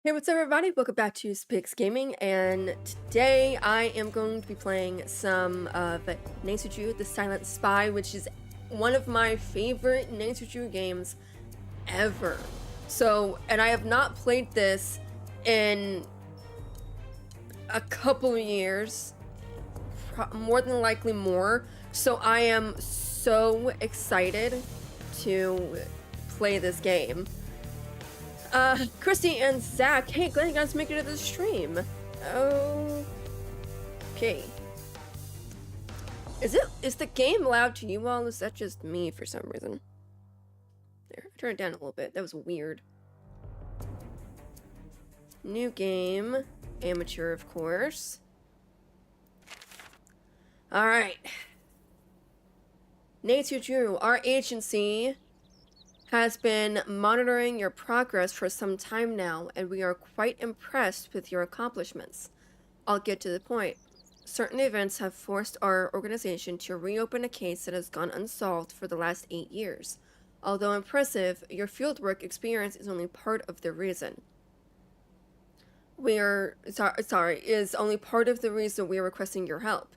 Hey, what's up, everybody? Welcome back to Spiggs Gaming, and today I am going to be playing some of Naisuju, the Silent Spy, which is one of my favorite Naisuju games ever. And I have not played this in a couple of years, more than likely more, so I am so excited to play this game. Christy and Zach, hey, glad you guys make it to the stream. Okay. Is the game loud to you all? Is that just me for some reason? There, turn it down a little bit. That was weird. New game. Amateur, of course. Alright. Naisuju, our agency has been monitoring your progress for some time now, and we are quite impressed with your accomplishments. I'll get to the point. Certain events have forced our organization to reopen a case that has gone unsolved for the last 8 years. Although impressive, your fieldwork experience is only part of the reason. Is only part of the reason we are requesting your help.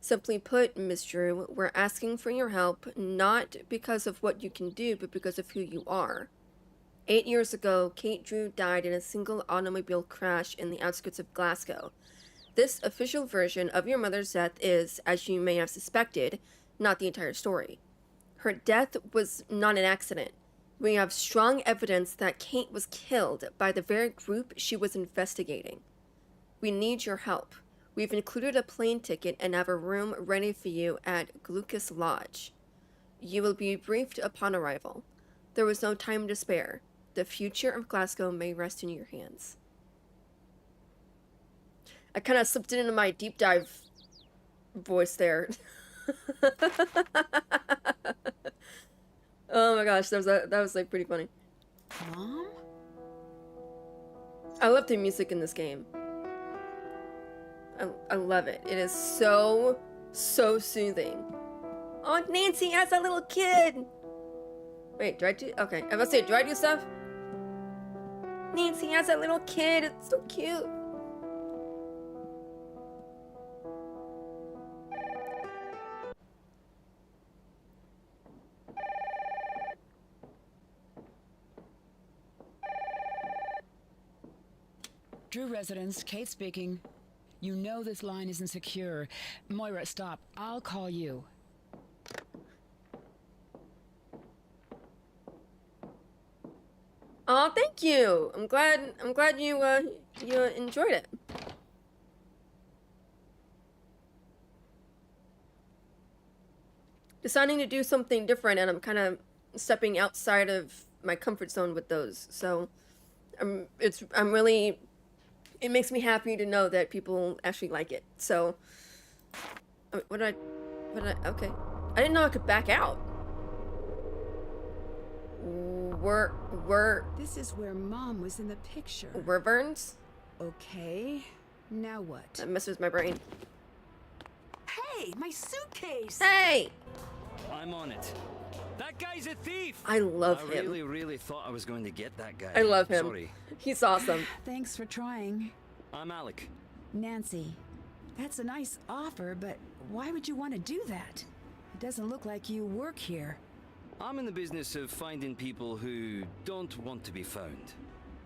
Simply put, Miss Drew, we're asking for your help, not because of what you can do, but because of who you are. 8 years ago, Kate Drew died in a single automobile crash in the outskirts of Glasgow. This official version of your mother's death is, as you may have suspected, not the entire story. Her death was not an accident. We have strong evidence that Kate was killed by the very group she was investigating. We need your help. We've included a plane ticket and have a room ready for you at Glucas Lodge. You will be briefed upon arrival. There was no time to spare. The future of Glasgow may rest in your hands. I kind of slipped it into my deep dive voice there. Oh my gosh, that was like pretty funny. Mom? I love the music in this game. I love it. It is so soothing. Oh, Nancy has a little kid. Wait, do I do? Okay, I was gonna say, do I do stuff? Nancy has a little kid. It's so cute. Drew residence, Kate speaking. You know this line isn't secure. Moira, stop. I'll call you. Oh, thank you. I'm glad you enjoyed it. Deciding to do something different, and I'm kind of stepping outside of my comfort zone with those. So, it makes me happy to know that people actually like it. So, okay. I didn't know I could back out. This is where Mom was in the picture. Wyverns? Okay, now what? That messes with my brain. Hey, my suitcase! Hey! I'm on it. That guy's a thief! I love him. I really thought I was going to get that guy. I love him. Sorry. He's awesome. Thanks for trying. I'm Alec. Nancy, that's a nice offer, but why would you want to do that? It doesn't look like you work here. I'm in the business of finding people who don't want to be found.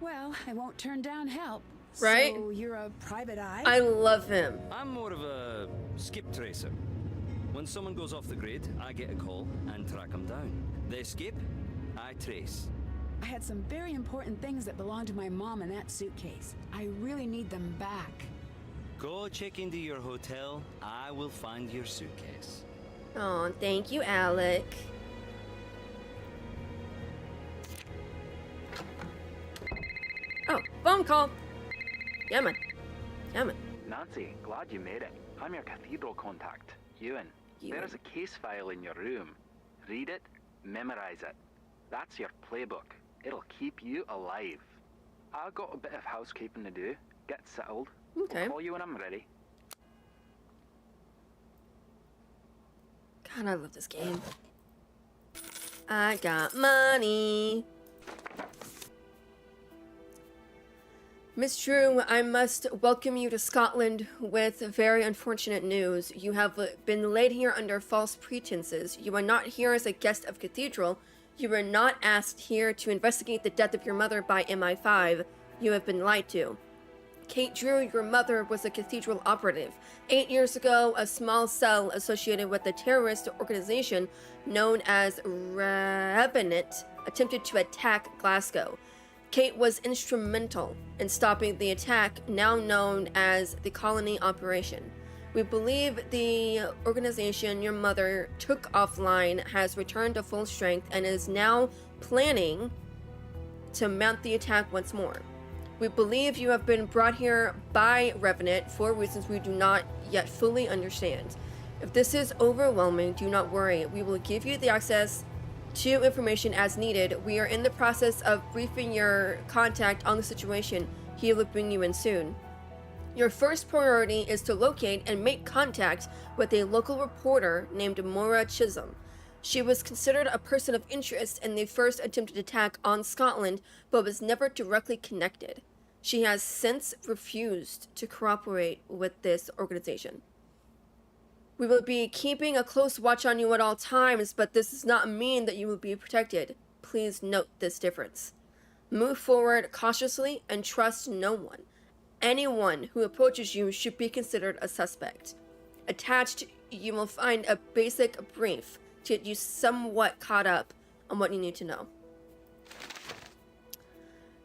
Well, I won't turn down help. Right? So you're a private eye? I love him. I'm more of a skip tracer. When someone goes off the grid, I get a call and track them down. They skip, I trace. I had some very important things that belonged to my mom in that suitcase. I really need them back. Go check into your hotel. I will find your suitcase. Oh, thank you, Alec. Oh, phone call. Yeah, man. Nancy, glad you made it. I'm your cathedral contact, Ewan. There is a case file in your room. Read it, memorize it. That's your playbook. It'll keep you alive. I've got a bit of housekeeping to do. Get settled. Okay. I'll call you when I'm ready. God, I love this game. I got money. Miss Drew, I must welcome you to Scotland with very unfortunate news. You have been laid here under false pretenses. You are not here as a guest of Cathedral. You were not asked here to investigate the death of your mother by MI5. You have been lied to. Kate Drew, your mother, was a Cathedral operative. 8 years ago, a small cell associated with the terrorist organization known as Revenant attempted to attack Glasgow. Kate was instrumental in stopping the attack, now known as the Colony Operation. We believe the organization your mother took offline has returned to full strength and is now planning to mount the attack once more. We believe you have been brought here by Revenant for reasons we do not yet fully understand. If this is overwhelming, do not worry. We will give you the access to information as needed. We are in the process of briefing your contact on the situation. He will bring you in soon. Your first priority is to locate and make contact with a local reporter named Moira Chisholm. She was considered a person of interest in the first attempted attack on Scotland, but was never directly connected. She has since refused to cooperate with this organization. We will be keeping a close watch on you at all times, but this does not mean that you will be protected. Please note this difference. Move forward cautiously and trust no one. Anyone who approaches you should be considered a suspect. Attached, you will find a basic brief to get you somewhat caught up on what you need to know.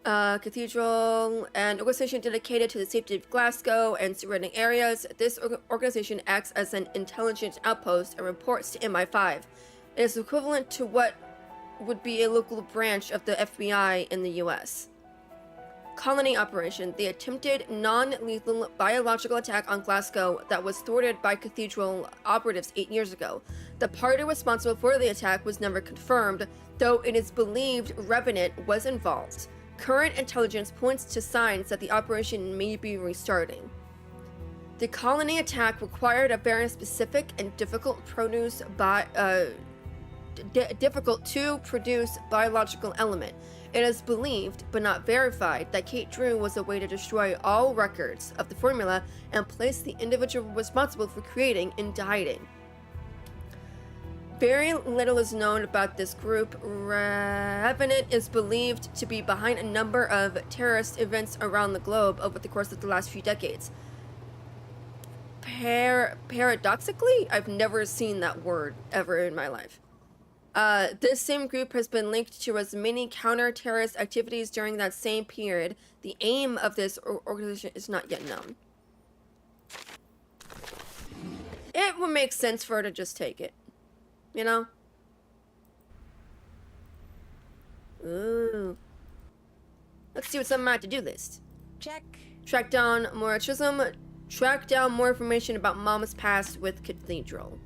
Cathedral, an organization dedicated to the safety of Glasgow and surrounding areas. This organization acts as an intelligence outpost and reports to MI5. It is equivalent to what would be a local branch of the FBI in the US. Colony Operation, the attempted non-lethal biological attack on Glasgow that was thwarted by Cathedral operatives 8 years ago. The party responsible for the attack was never confirmed, though it is believed Revenant was involved. Current intelligence points to signs that the operation may be restarting. The colony attack required a very specific and difficult to produce biological element. It is believed, but not verified, that Kate Drew was a way to destroy all records of the formula and place the individual responsible for creating into hiding. Very little is known about this group. Revenant is believed to be behind a number of terrorist events around the globe over the course of the last few decades. Paradoxically, I've never seen that word ever in my life. This same group has been linked to as many counter-terrorist activities during that same period. The aim of this organization is not yet known. It would make sense for her to just take it. You know? Ooh. Let's see what's on my to-do list. Check. Track down more Chisholm. Track down more information about Mama's past with Cathedral.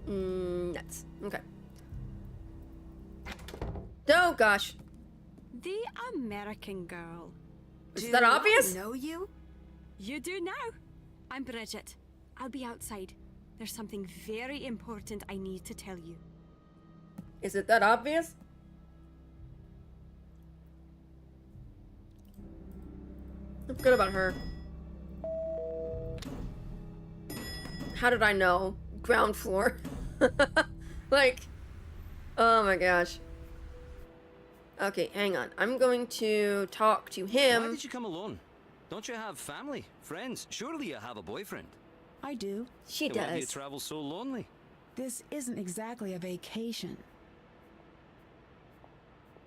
Nuts. Okay. Oh, gosh. The American girl. Is that obvious? I know you? You do now. I'm Bridget. I'll be outside. There's something very important I need to tell you. Is it that obvious? I forgot about her. How did I know? Ground floor. Like, oh my gosh. Okay, hang on. I'm going to talk to him. Why did you come alone? Don't you have family, friends? Surely you have a boyfriend. I do. She Then why do you does. travel so lonely? This isn't exactly a vacation.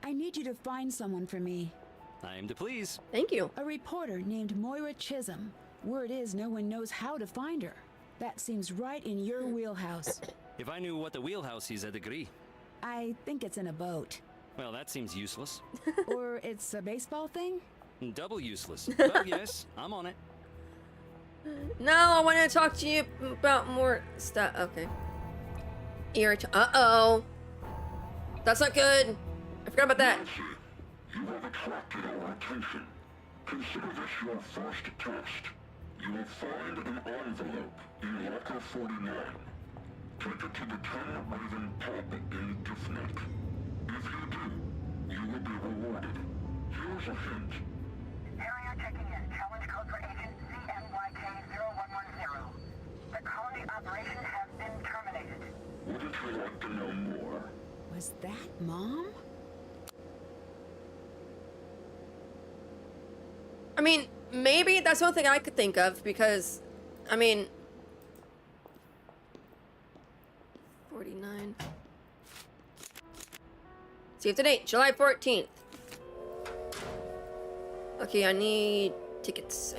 I need you to find someone for me. I am to please. Thank you. A reporter named Moira Chisholm. Word is no one knows how to find her. That seems right in your wheelhouse. If I knew what the wheelhouse is, I'd agree. I think it's in a boat. Well, that seems useless. Or it's a baseball thing? Double useless. Well, yes, I'm on it. No, I want to talk to you about more stuff. Okay. Uh-oh. That's not good. I forgot about that. You have attracted our attention. Consider this your first test. You will find an envelope in Locker 49. take it to the Tower Raven pub in Dismayed. If you do, you will be rewarded. Here's a hint. Harrier checking in. Challenge code for agent CMYK0110. The colony operation has been terminated. Wouldn't you like to know more? Was that Mom? I mean, maybe that's one thing I could think of because, I mean, 49. Save the date, July 14th. Okay, I need tickets.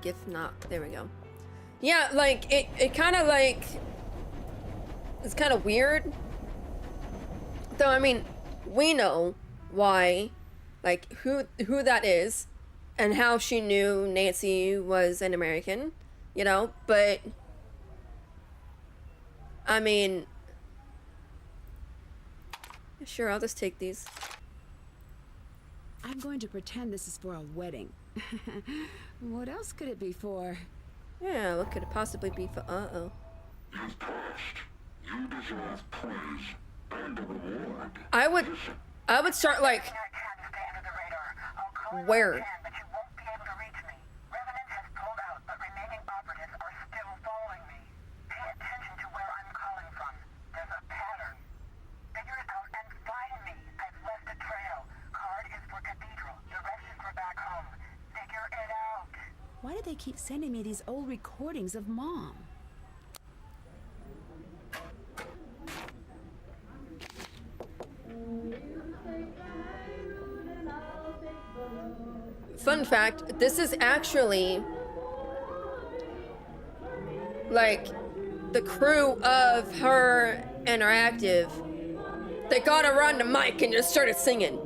Gift not. There we go. Yeah, like, it kind of like, it's kind of weird. Though, I mean, we know why, like, who that is and how she knew Nancy was an American, you know, but, I mean, sure, I'll just take these. I'm going to pretend this is for a wedding. What else could it be for? Yeah, what could it possibly be for? Uh-oh. You've passed. You deserve praise and a reward. I would start, like, I can't stay under the radar. I'll call you where? when I can, but you won't be able to reach me. Revenant has pulled out, but remaining operatives are still following me. Pay attention to where I'm calling from. There's a pattern. Figure it out and find me. I've left a trail. Card is for Cathedral. The rest is for back home. Figure it out. Why do they keep sending me these old recordings of Mom? Fun fact, this is actually, like, the crew of her Interactive. They got around the mic and just started singing.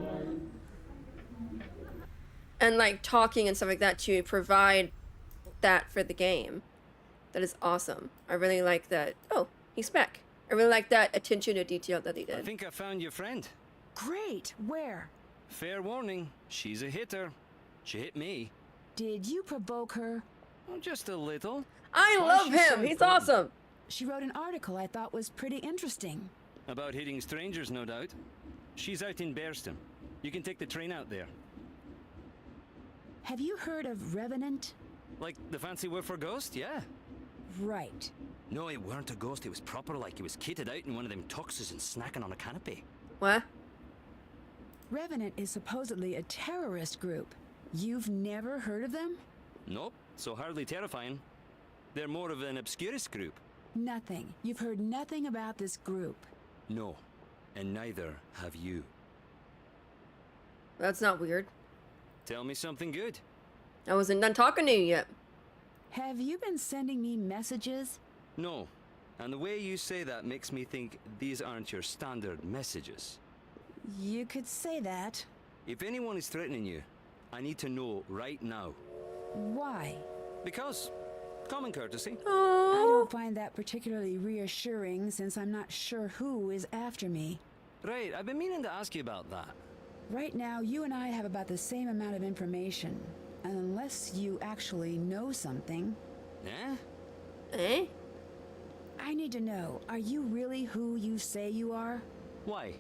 And, like, talking and stuff like that to provide that for the game. That is awesome. I really like that. Oh, he's back. I really like that attention to detail that he I did. think I found your friend. Great. Where? Fair warning, she's a hitter. She hit me. Did you provoke her? Oh, just a little. I Why love is she so him. He's important? awesome. She wrote an article I thought was pretty interesting. About hitting strangers, no doubt. She's out in Bearston. You can take the train out there. Have you heard of Revenant? Like the fancy word for ghost, yeah. Right. No, it weren't a ghost. It was proper like he was kitted out in one of them tuxes and snacking on a canopy. What? Revenant is supposedly a terrorist group. You've never heard of them? Nope, so hardly terrifying. They're more of an obscurist group. Nothing. You've heard nothing about this group. No, and neither have you. That's not weird. Tell me something good. I wasn't done talking to you yet. Have you been sending me messages? No, and the way you say that makes me think these aren't your standard messages. You could say that. If anyone is threatening you, I need to know right now. Why? Because common courtesy. I don't find that particularly reassuring since I'm not sure who is after me. Right, I've been meaning to ask you about that. Right now, you and I have about the same amount of information. Unless you actually know something. Eh? Eh? I need to know, are you really who you say you are? Why?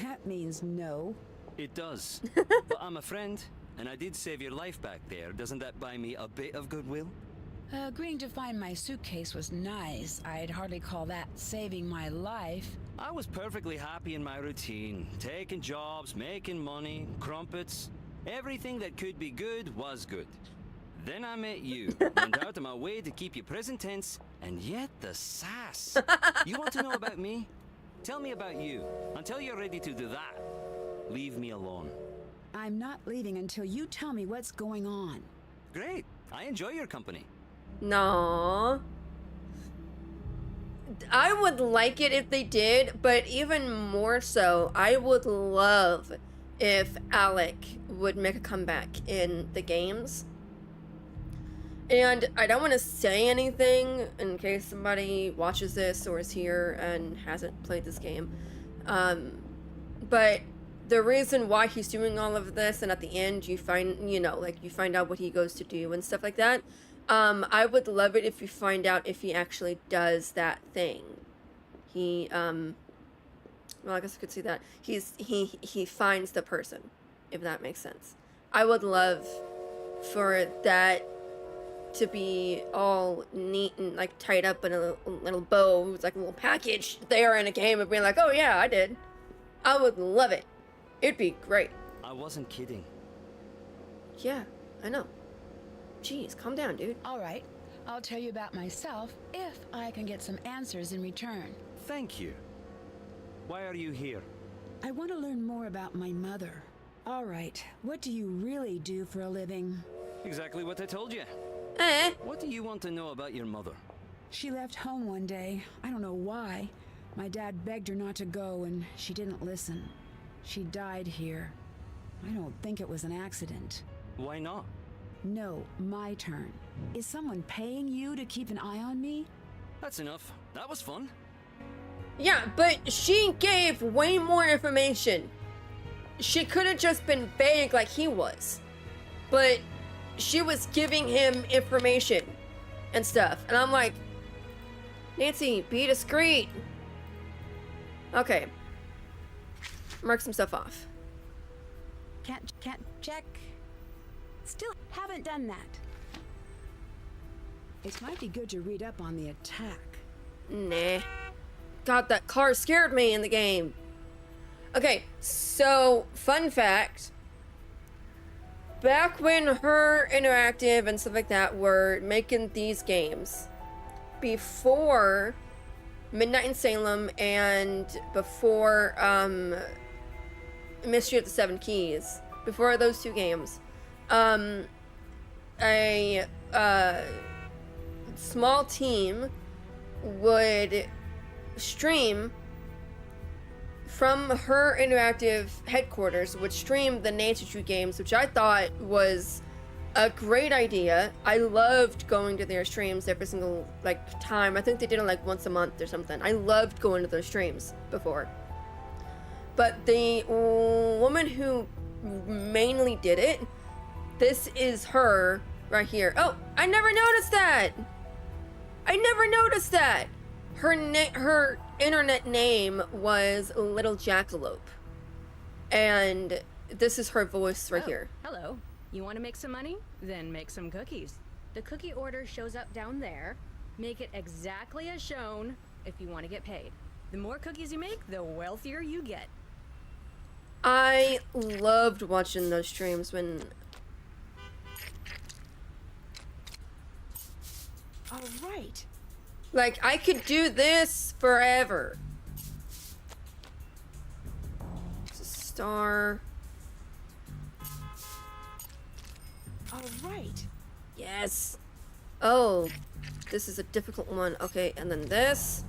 That means no. It does. But I'm a friend, and I did save your life back there. Doesn't that buy me a bit of goodwill? Agreeing to find my suitcase was nice. I'd hardly call that saving my life. I was perfectly happy in my routine. Taking jobs, making money, crumpets. Everything that could be good was good. Then I met you. Went out of my way to keep you present tense, and yet the sass. You want to know about me? Tell me about you. Until you're ready to do that, leave me alone. I'm not leaving until you tell me what's going on. Great. I enjoy your company. No. I would like it if they did, but even more so, I would love if Alec would make a comeback in the games. And I don't want to say anything in case somebody watches this or is here and hasn't played this game. But the reason why he's doing all of this, and at the end you find, you know, like you find out what he goes to do and stuff like that. I would love it if you find out if he actually does that thing. He, well, I guess I could see that. He finds the person, if that makes sense. I would love for that to be all neat and like tied up in a little bow. It's like a little package there in a game of being like, oh yeah, I did. I would love it. It'd be great. I wasn't kidding. Yeah, I know. Jeez, calm down, dude. All right, I'll tell you about myself if I can get some answers in return. Thank you. Why are you here? I want to learn more about my mother. All right, what do you really do for a living? Exactly what I told you. What do you want to know about your mother? She left home one day. I don't know why. My dad begged her not to go, and she didn't listen. She died here. I don't think it was an accident. Why not? No, my turn. Is someone paying you to keep an eye on me? That's enough. That was fun. Yeah, but she gave way more information. She could have just been vague like he was. But she was giving him information and stuff. And I'm like, Nancy, be discreet. Okay. Mark some stuff off. Can't check. Still haven't done that. It might be good to read up on the attack. Nah. God, that car scared me in the game. Okay, so, fun fact. Back when Her Interactive and stuff like that were making these games, before Midnight in Salem and before Mystery of the Seven Keys, before those two games, a small team would stream from Her Interactive headquarters, would stream the Nancy Drew games, which I thought was a great idea. I loved going to their streams every single time. I think they did it like once a month or something. I loved going to their streams before. But the woman who mainly did it, this is her right here. Oh, I never noticed that. I never noticed that. Her internet name was Little Jackalope. And this is her voice right here. Hello. You want to make some money? Then make some cookies. The cookie order shows up down there. Make it exactly as shown if you want to get paid. The more cookies you make, the wealthier you get. I loved watching those streams when... All right. Like, I could do this forever. It's a star. All right. Yes. Oh, this is a difficult one. Okay, and then this.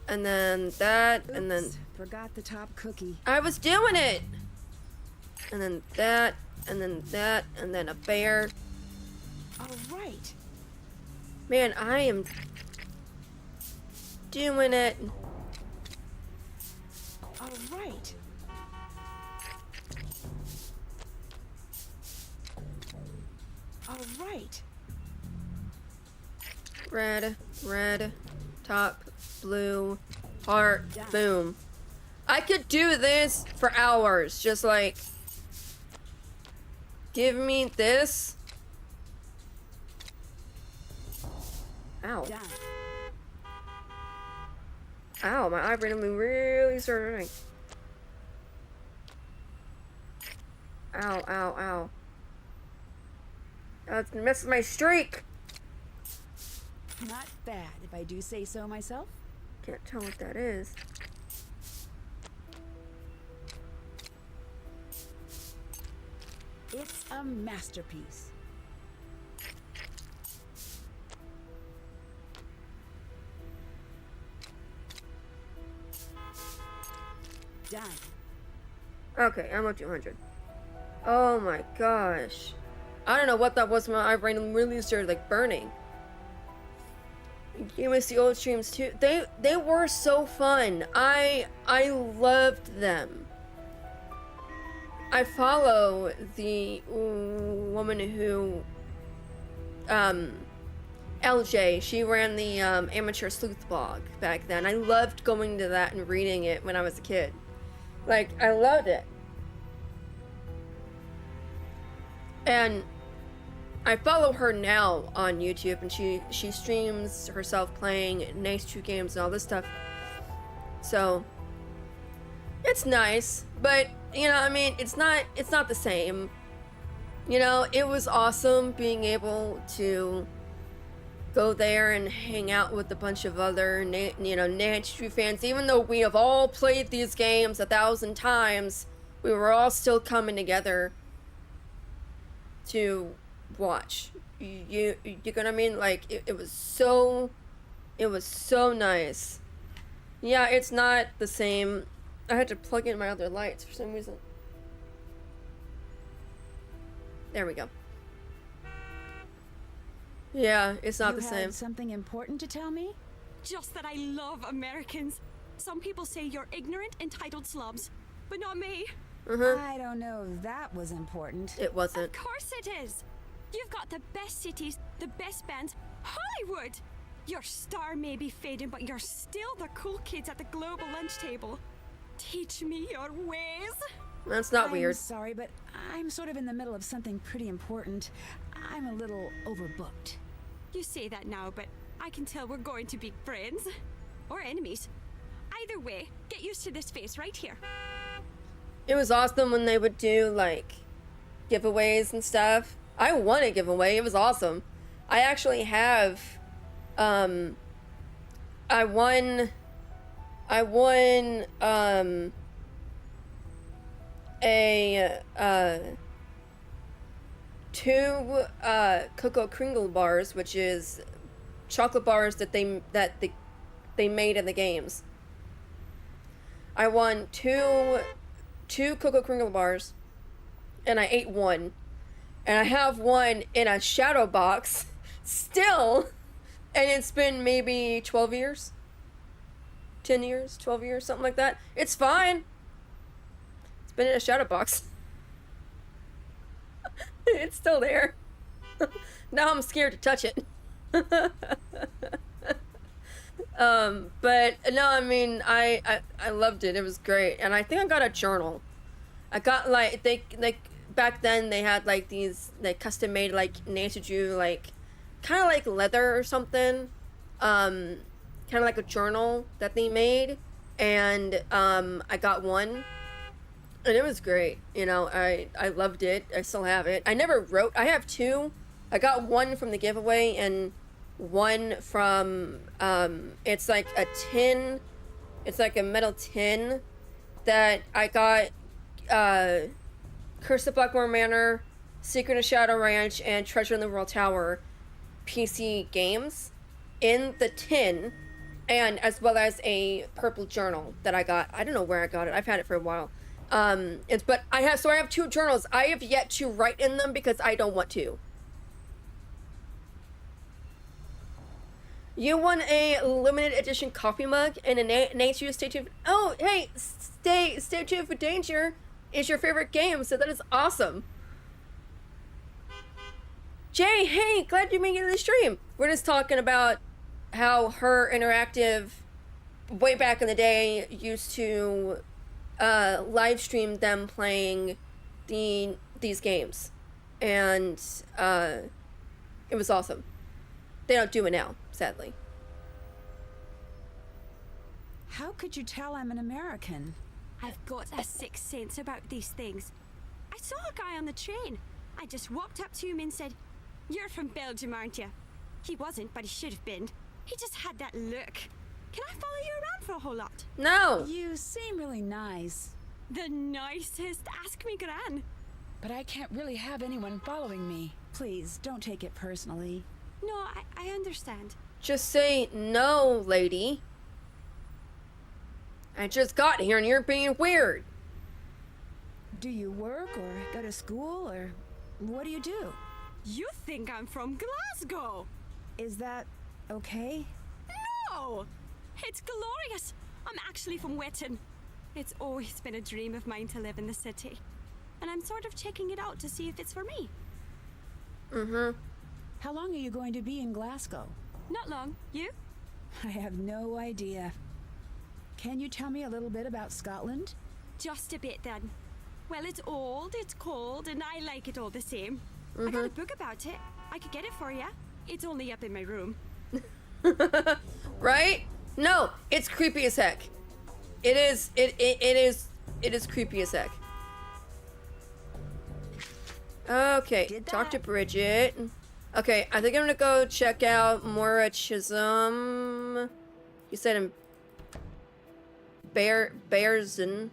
And then that. Oops, and then... forgot the top cookie. I was doing it! And then that. And then that. And then a bear. All right. Man, I am... doing it. All right. All right. Red, top, blue, heart, boom. I could do this for hours, just like, give me this. Ow. Done. Ow, my eye really started hurting. Ow, ow, ow. That's missed my streak. Not bad, if I do say so myself. Can't tell what that is. It's a masterpiece. Done. Okay, I'm at 200. Oh my gosh. I don't know what that was. My brain really started like burning. You miss the old streams too. They were so fun. I loved them. I follow the woman who, LJ, she ran the amateur sleuth blog back then. I loved going to that and reading it when I was a kid. Like, I loved it. And I follow her now on YouTube, and she streams herself playing Nice 2 games and all this stuff. So it's nice, but you know, I mean, it's not the same. You know, it was awesome being able to go there and hang out with a bunch of other, Nice 2 fans. Even though we have all played these games 1,000 times, we were all still coming together to watch. You get what I mean? Like, it was so nice. Yeah, it's not the same. I had to plug in my other lights for some reason. There we go. Yeah, it's not the You same. had something important to tell me? Just that I love Americans. Some people say you're ignorant, entitled slobs, but not me. I don't know if that was important. It wasn't. Of course it is. You've got the best cities, the best bands, Hollywood. Your star may be fading, but you're still the cool kids at the global lunch table. Teach me your ways. That's not I'm weird. sorry, but I'm sort of in the middle of something pretty important. I'm a little overbooked. You say that now, but I can tell we're going to be friends. Or enemies. Either way, get used to this face right here. It was awesome when they would do, like, giveaways and stuff. I won a giveaway. It was awesome. I actually have, I won, two, Cocoa Kringle bars, which is chocolate bars that they made in the games. I won two Cocoa Kringle bars, and I ate one. And I have one in a shadow box still, and it's been maybe 12 years, 10 years, 12 years, something like that. It's fine. It's been in a shadow box. It's still there. Now I'm scared to touch it. But no, I mean, I loved it. It was great. And I think I got a journal. I got, like, they back then they had, like, these, like, custom made, like, Nice 2, like, kind of like leather or something. Kind of like a journal that they made. And I got one. And it was great. You know, I loved it. I still have it. I never wrote. I have two. I got one from the giveaway and one from, it's like a tin. It's like a metal tin that I got, Curse of Blackmore Manor, Secret of Shadow Ranch, and Treasure in the World Tower PC games in the tin, and as well as a purple journal that I got. I don't know where I got it. I've had it for a while. But I have two journals. I have yet to write in them because I don't want to. You won a limited edition coffee mug and a Nice 2 Stay Tuned. Oh, hey, Stay Tuned for Danger is your favorite game, so that is awesome. Jay, hey, glad you made it to the stream. We're just talking about how her interactive, way back in the day, used to live stream them playing these games, and it was awesome. They don't do it now, sadly. How could you tell I'm an American? I've got a sixth sense about these things. I saw a guy on the train. I just walked up to him and said, "You're from Belgium, aren't you?" He wasn't, but he should have been. He just had that look. Can I follow you around for a whole lot? No! You seem really nice. The nicest. Ask me, Gran. But I can't really have anyone following me. Please, don't take it personally. No, I understand. Just say no, lady. I just got here and you're being weird. Do you work or go to school or what do you do? You think I'm from Glasgow? Is that okay? No! It's glorious. I'm actually from Wetton. It's always been a dream of mine to live in the city. and I'm sort of checking it out to see if it's for me. Mm-hmm. How long are you going to be in Glasgow? Not long. You? I have no idea. Can you tell me a little bit about Scotland? Just a bit then. Well, it's old, it's cold, and I like it all the same. I got a book about it. I could get it for you. It's only up in my room. Right? No, it's creepy as heck. It is creepy as heck. Okay, talk to Bridget. Okay, I think I'm gonna go check out Moira Chisholm. You said in Bearson.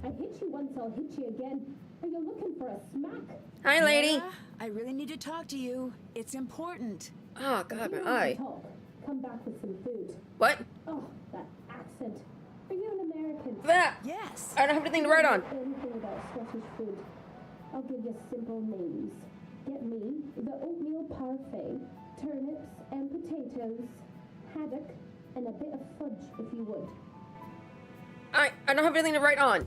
I hit you once, I'll hit you again. Are you looking for a smack? Hi, lady. Moira, I really need to talk to you. It's important. Oh, God, If you my want to eye. talk, come back with some food. What? Oh, that accent. Are you an American? Ah, Yes. I don't have anything to write on. Anything about Scottish food. I'll give you simple names. Get me the oatmeal parfait, turnips and potatoes, haddock, and a bit of fudge if you would. I don't have anything to write on.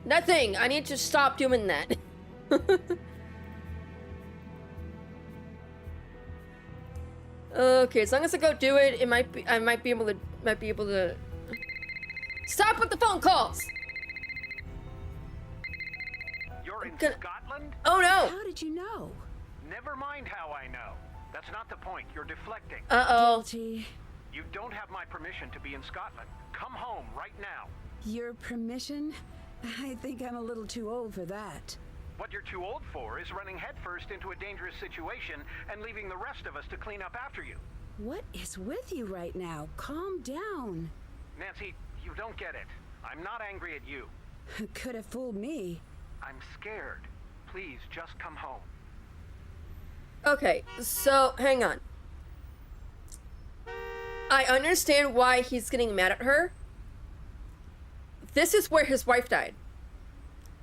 Nothing. I need to stop doing that. Okay, as long as I go do it, I might be able to stop with the phone calls. You're in Gonna- Scotland? Oh no. How did you know? Never mind how I know. That's not the point. You're deflecting. Uh-oh. Guilty. You don't have my permission to be in Scotland. Come home right now. Your permission? I think I'm a little too old for that. What you're too old for is running headfirst into a dangerous situation and leaving the rest of us to clean up after you. What is with you right now? Calm down. Nancy, you don't get it. I'm not angry at you. Could have fooled me. I'm scared. Please, just come home. Okay, so hang on. I understand why he's getting mad at her. This is where his wife died.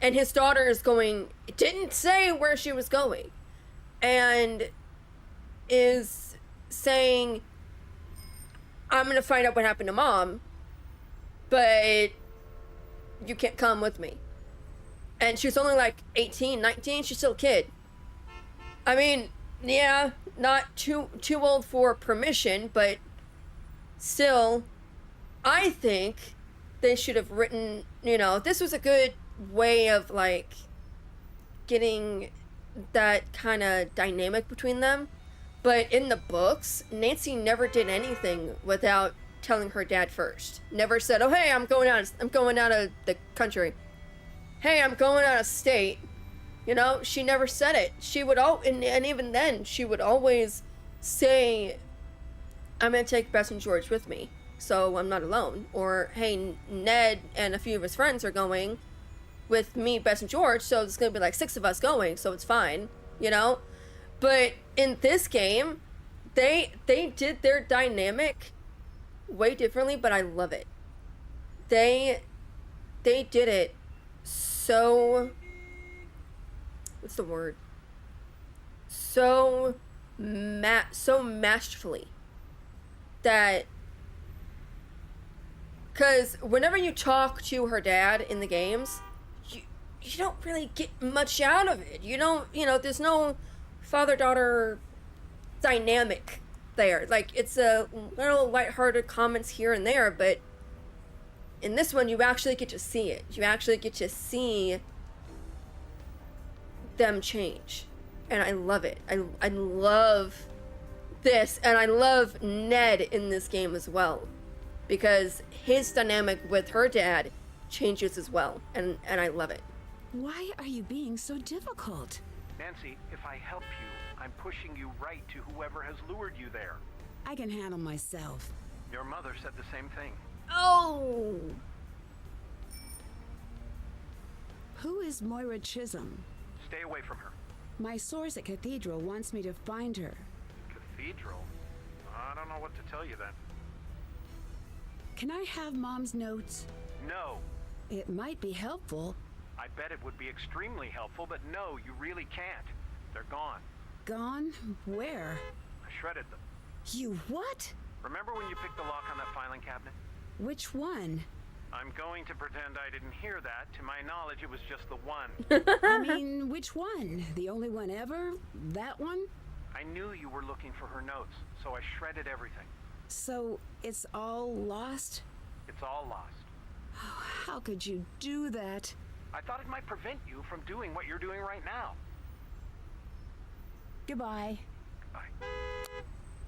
And his daughter is going, didn't say where she was going. And is saying, I'm going to find out what happened to mom. But you can't come with me. And she's only like 18, 19. She's still a kid. I mean, yeah, not too old for permission, but still, I think they should have written, this was a good way of like getting that kind of dynamic between them. But in the books, Nancy never did anything without telling her dad first. Never said, "Oh, hey, I'm going out of the country. Hey, I'm going out of state." She never said it. She would and even then, she would always say, "I'm gonna take Bess and George with me, so I'm not alone." Or, "Hey, Ned and a few of his friends are going with me, Bess and George, so it's gonna be like 6 of us going, so it's fine." But in this game, they did their dynamic way differently, but I love it. They did it so, what's the word? So masterfully that, because whenever you talk to her dad in the games, you don't really get much out of it. You don't, there's no father-daughter dynamic there. Like, it's a little lighthearted comments here and there, but in this one, you actually get to see it. You actually get to see them change. And I love it. I love this, and I love Ned in this game as well, because his dynamic with her dad changes as well, and I love it. Why are you being so difficult? Nancy, if I help you, I'm pushing you right to whoever has lured you there. I can handle myself. Your mother said the same thing. Oh! Who is Moira Chisholm? Stay away from her. My source at Cathedral wants me to find her. Cathedral? I don't know what to tell you then. Can I have Mom's notes? No. It might be helpful. I bet it would be extremely helpful, but no, you really can't. They're gone. Gone? Where? I shredded them. You what? Remember when you picked the lock on that filing cabinet? Which one? I'm going to pretend I didn't hear that. To my knowledge, it was just the one. I mean, which one? The only one ever? That one? I knew you were looking for her notes, so I shredded everything. So, it's all lost? It's all lost. Oh, how could you do that? I thought it might prevent you from doing what you're doing right now. Goodbye. Goodbye.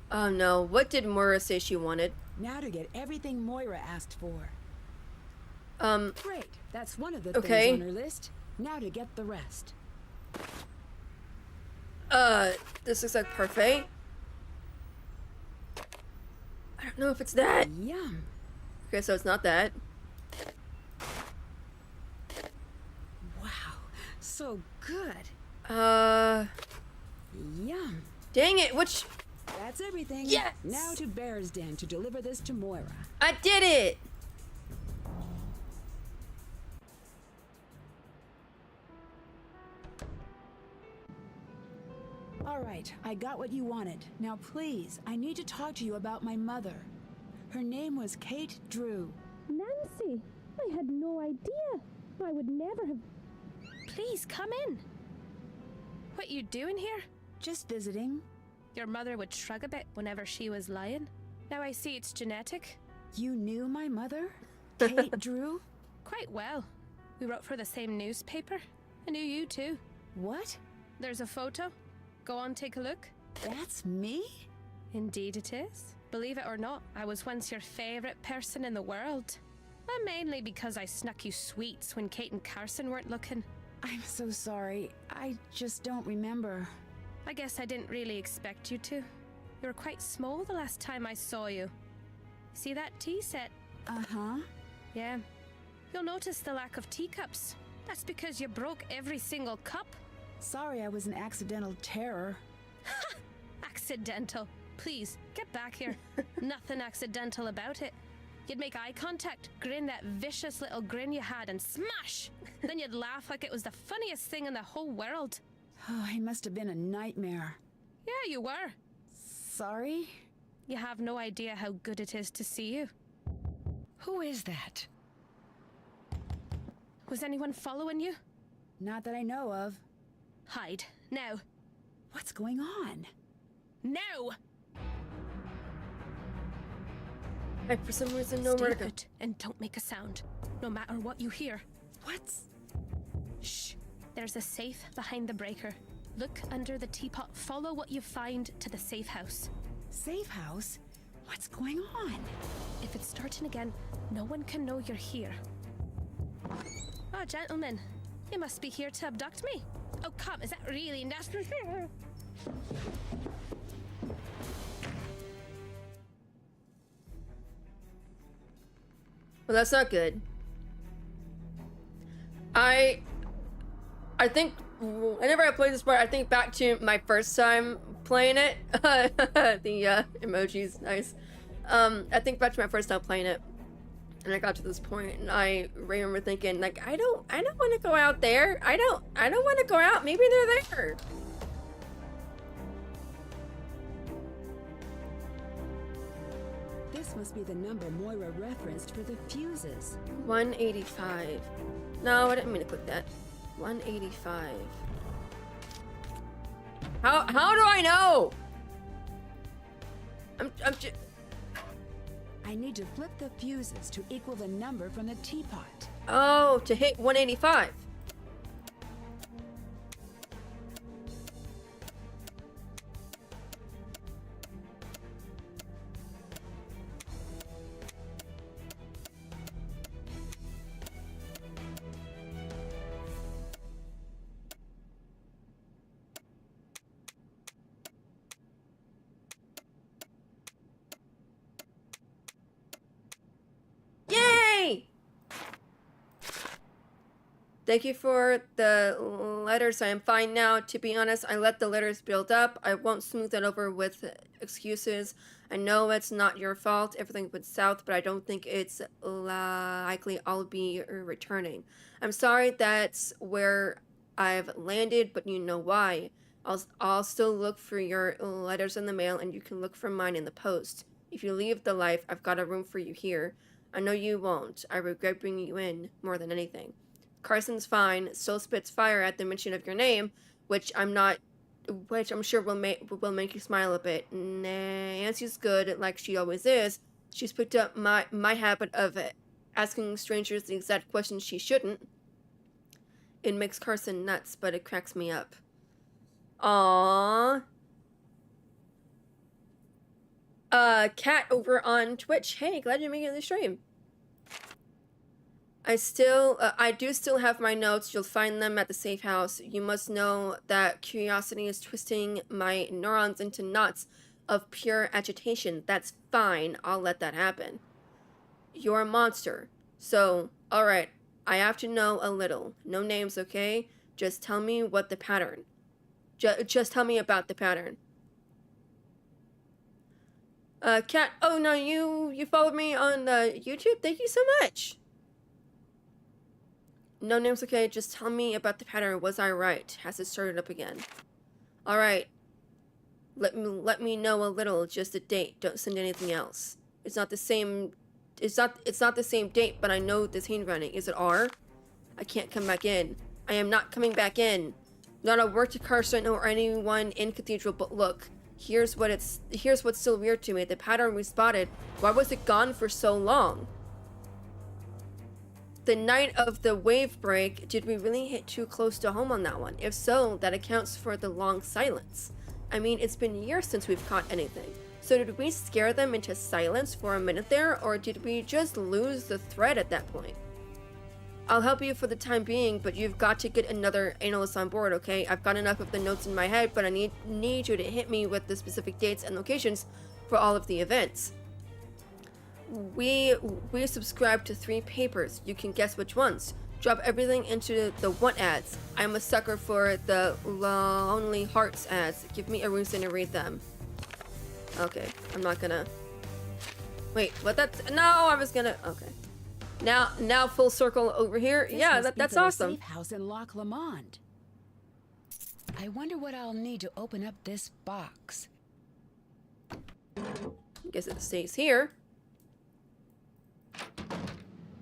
Oh no, what did Moira say she wanted? Now to get everything Moira asked for. Great, that's one of the Okay. things on her list. Now to get the rest. This looks like parfait. I don't know if it's that. Yum. Okay, so it's not that. Wow, so good. Yum. Dang it, which... That's everything. Yes! Now to Bear's Den to deliver this to Moira. I did it! All right, I got what you wanted. Now please, I need to talk to you about my mother. Her name was Kate Drew. Nancy, I had no idea. I would never have. Please come in. What you doing here? Just visiting. Your mother would shrug a bit whenever she was lying. Now I see it's genetic. You knew my mother? Kate Drew? Quite well. We wrote for the same newspaper. I knew you too. What? There's a photo. Go on, take a look. That's me? Indeed it is. Believe it or not, I was once your favorite person in the world. And mainly because I snuck you sweets when Kate and Carson weren't looking. I'm so sorry. I just don't remember. I guess I didn't really expect you to. You were quite small the last time I saw you. See that tea set? Uh-huh. Yeah. You'll notice the lack of teacups. That's because you broke every single cup. Sorry I was an accidental terror. Accidental. Please, get back here. Nothing accidental about it. You'd make eye contact, grin that vicious little grin you had, and smash! Then you'd laugh like it was the funniest thing in the whole world. Oh, I must have been a nightmare. Yeah, you were. Sorry? You have no idea how good it is to see you. Who is that? Was anyone following you? Not that I know of. Hide. Now. What's going on? Now! I, for some reason, know Stay where to go. put and don't make a sound, no matter what you hear. What's... Shh. There's a safe behind the breaker. Look under the teapot. Follow what you find to the safe house. Safe house? What's going on? If it's starting again, no one can know you're here. Oh, gentlemen. You must be here to abduct me. Oh, come. Is that really necessary? Well, that's not good. I think whenever I play this part, I think back to my first time playing it. The emoji's nice. I think back to my first time playing it, and I got to this point, and I remember thinking, like, I don't want to go out there. I don't want to go out. Maybe they're there. This must be the number Moira referenced for the fuses. 185. No, I didn't mean to click that. 185. How do I know? I'm just... I need to flip the fuses to equal the number from the teapot. Oh, to hit 185. Thank you for the letters. I am fine now. To be honest, I let the letters build up. I won't smooth it over with excuses. I know it's not your fault. Everything went south, but I don't think it's likely I'll be returning. I'm sorry that's where I've landed, but you know why. I'll still look for your letters in the mail, and you can look for mine in the post. If you leave the life, I've got a room for you here. I know you won't. I regret bringing you in more than anything. Carson's fine, still spits fire at the mention of your name, which I'm sure will make you smile a bit. Nancy's good, like she always is. She's picked up my habit of asking strangers the exact questions she shouldn't. It makes Carson nuts, but it cracks me up. Aww. Cat over on Twitch. Hey, glad you're making the stream. I do still have my notes. You'll find them at the safe house. You must know that curiosity is twisting my neurons into knots of pure agitation. That's fine. I'll let that happen. You're a monster. So, alright. I have to know a little. No names, okay? Just tell me what the pattern. Just tell me about the pattern. Cat, oh no, you followed me on YouTube? Thank you so much. No names, okay? Just tell me about the pattern. Was I right? Has it started up again? Alright. Let me know a little, just a date. Don't send anything else. It's not the same date, but I know this handwriting. Is it R? I can't come back in. I am not coming back in. Not a word to Carson or anyone in Cathedral, but look. Here's what's still weird to me. The pattern we spotted. Why was it gone for so long? The night of the wave break, did we really hit too close to home on that one? If so, that accounts for the long silence. I mean, it's been years since we've caught anything. So did we scare them into silence for a minute there, or did we just lose the thread at that point? I'll help you for the time being, but you've got to get another analyst on board, okay? I've got enough of the notes in my head, but I need you to hit me with the specific dates and locations for all of the events. We subscribe to 3 papers. You can guess which ones. Drop everything into the what ads. I'm a sucker for the Lonely Hearts ads. Give me a reason to read them. Okay, I'm not gonna... Wait, what no, I was gonna... Okay. Now full circle over here. This Yeah, must be that's the awesome. Safe house in Loch Lomond. I wonder what I'll need to open up this box. Guess it stays here.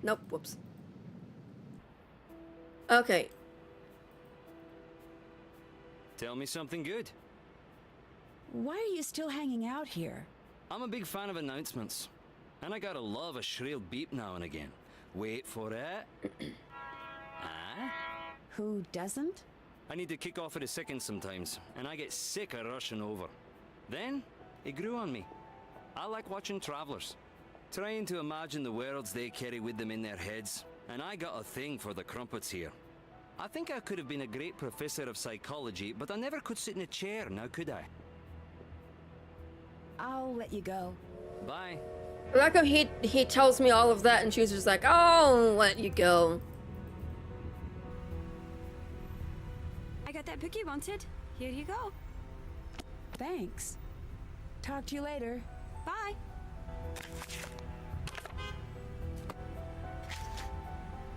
Nope, whoops. Okay. Tell me something good. Why are you still hanging out here? I'm a big fan of announcements. And I gotta love a shrill beep now and again. Wait for it. Ah? Who doesn't? I need to kick off at a second sometimes, and I get sick of rushing over. Then, it grew on me. I like watching travelers, trying to imagine the worlds they carry with them in their heads, and I got a thing for the crumpets here. I think I could have been a great professor of psychology, but I never could sit in a chair, now could I? I'll let you go. Bye. I like how he tells me all of that and she's just like, I'll let you go. I got that book you wanted. Here you go. Thanks. Talk to you later. Bye.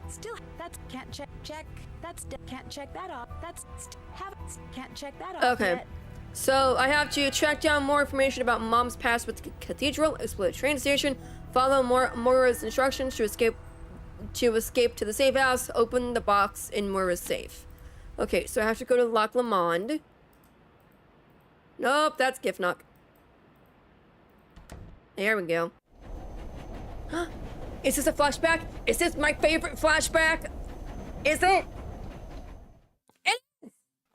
Still, that's can't check. That's can't check that off. That's can't check that off. Okay. Yet. So I have to track down more information about Mom's past with the Cathedral, explore the train station, follow Moira's instructions to escape to the safe house, open the box in Moira's safe. Okay, so I have to go to Loch Lomond. Nope, that's Giftnock. There we go. Is this a flashback? Is this my favorite flashback? Is it?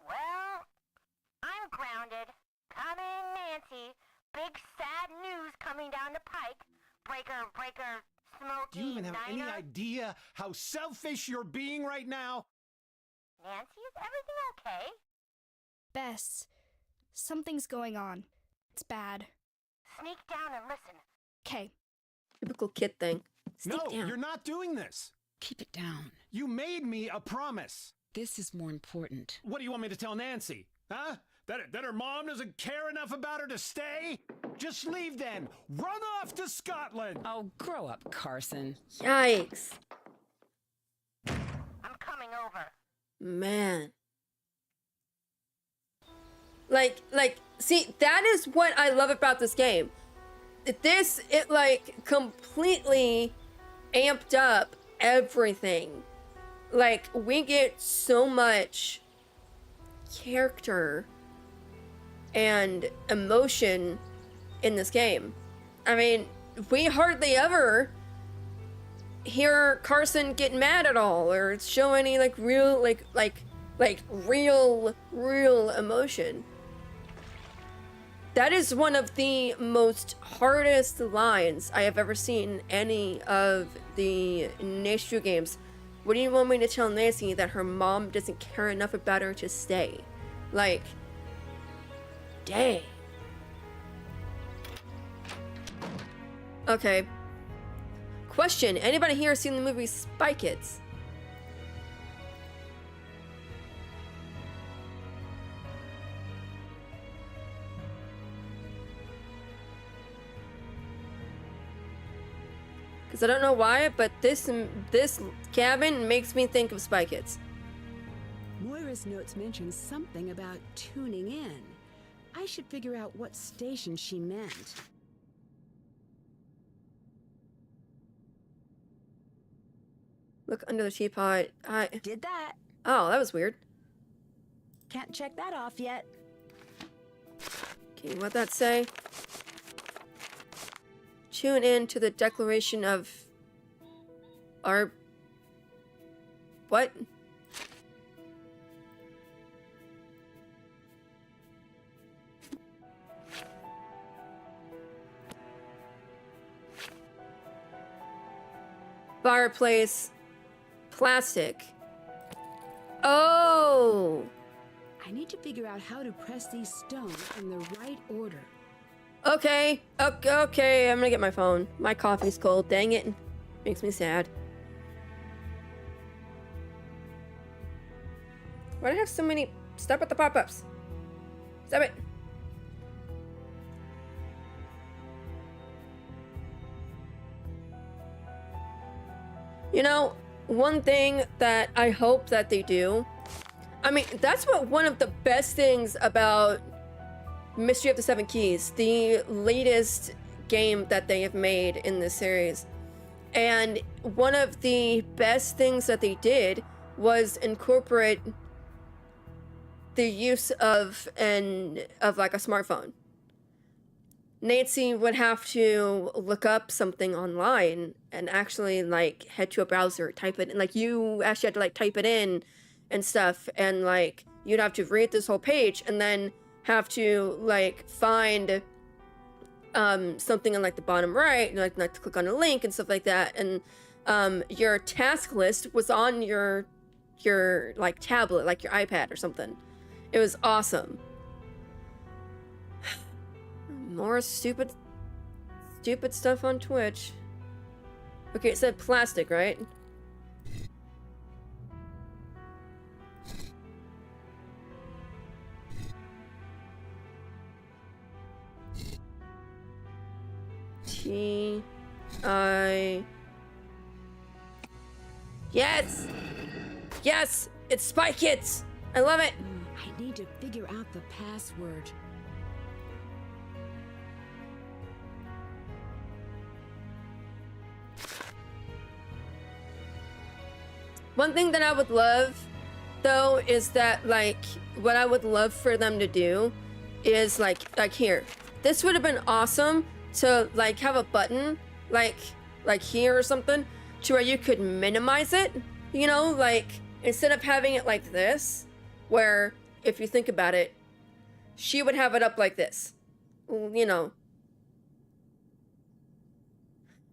Well, I'm grounded. Coming, Nancy. Big sad news coming down the pike. Breaker, Smokey, Do you even have any Niner. idea how selfish you're being right now? Nancy, is everything okay? Bess, something's going on. It's bad. Sneak down and listen. Okay. Typical kid thing. Sneak No, down. you're not doing this. Keep it down. You made me a promise. This is more important. What do you want me to tell Nancy? Huh? That her mom doesn't care enough about her to stay? Just leave then. Run off to Scotland. Oh, grow up, Carson. Yikes. I'm coming over. Man. Like, see, that is what I love about this game. It completely amped up everything. Like, we get so much character and emotion in this game. I mean, we hardly ever hear Carson get mad at all or show any like real real emotion. That is one of the most hardest lines I have ever seen in any of the Nature games. What do you want me to tell Nancy that her mom doesn't care enough about her to stay? Like, dang. Okay. Question, anybody here seen the movie Spy Kids? Because I don't know why, but this cabin makes me think of Spy Kids. Moira's notes mention something about tuning in. I should figure out what station she meant. Look under the teapot. Did that. Oh, that was weird. Can't check that off yet. Okay, what'd that say? Tune in to the declaration of our... What? Fireplace. Plastic. Oh! I need to figure out how to press these stones in the right order. Okay, okay, I'm gonna get my phone. My coffee's cold, dang it. Makes me sad. Why do I have so many... Stop with the pop-ups. Stop it. You know, one thing that I hope that they do... I mean, that's what one of the best things about Mystery of the Seven Keys, the latest game that they have made in this series. And one of the best things that they did was incorporate the use of like a smartphone. Nancy would have to look up something online and actually like head to a browser, type it in, like you actually had to like type it in and stuff, and like you'd have to read this whole page and then have to like find something on like the bottom right, and like to click on a link and stuff like that, and your task list was on your like tablet, like your iPad or something. It was awesome. More stupid stuff on Twitch. Okay, it said plastic, right? Yes! Yes! It's Spy Kids! I love it! I need to figure out the password. One thing that I would love, though, is that, like, what I would love for them to do is, like here. This would have been awesome to, like, have a button, like here or something, to where you could minimize it, you know? Like, instead of having it like this, where, if you think about it, she would have it up like this, you know?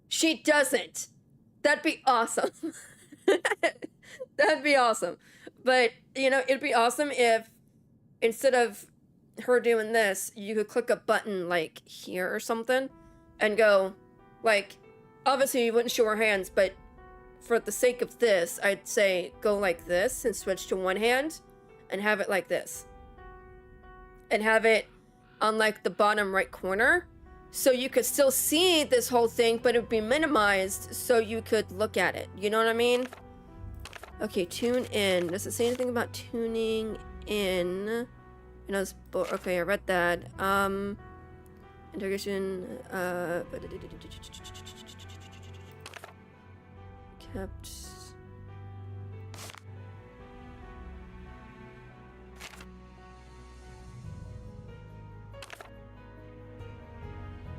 She doesn't. That'd be awesome. That'd be awesome. But, you know, it'd be awesome if instead of her doing this, you could click a button like here or something and go, like, obviously you wouldn't show her hands, but for the sake of this, I'd say go like this and switch to one hand and have it like this. And have it on like the bottom right corner. So you could still see this whole thing, but it would be minimized so you could look at it. You know what I mean? Okay, tune in. Does it say anything about tuning in? You know, okay, I read that. Integration, Kept.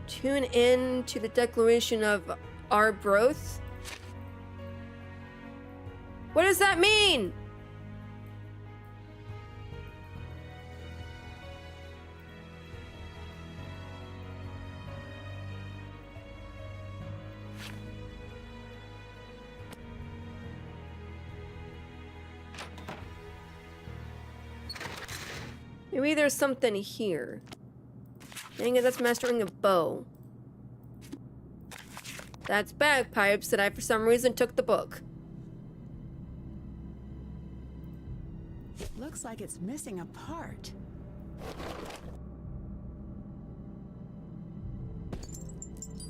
Tune in to the declaration of Arbroath. What does that mean? Maybe there's something here. Dang it, that's mastering a bow. That's bagpipes that I, for some reason, took the book. Looks like it's missing a part.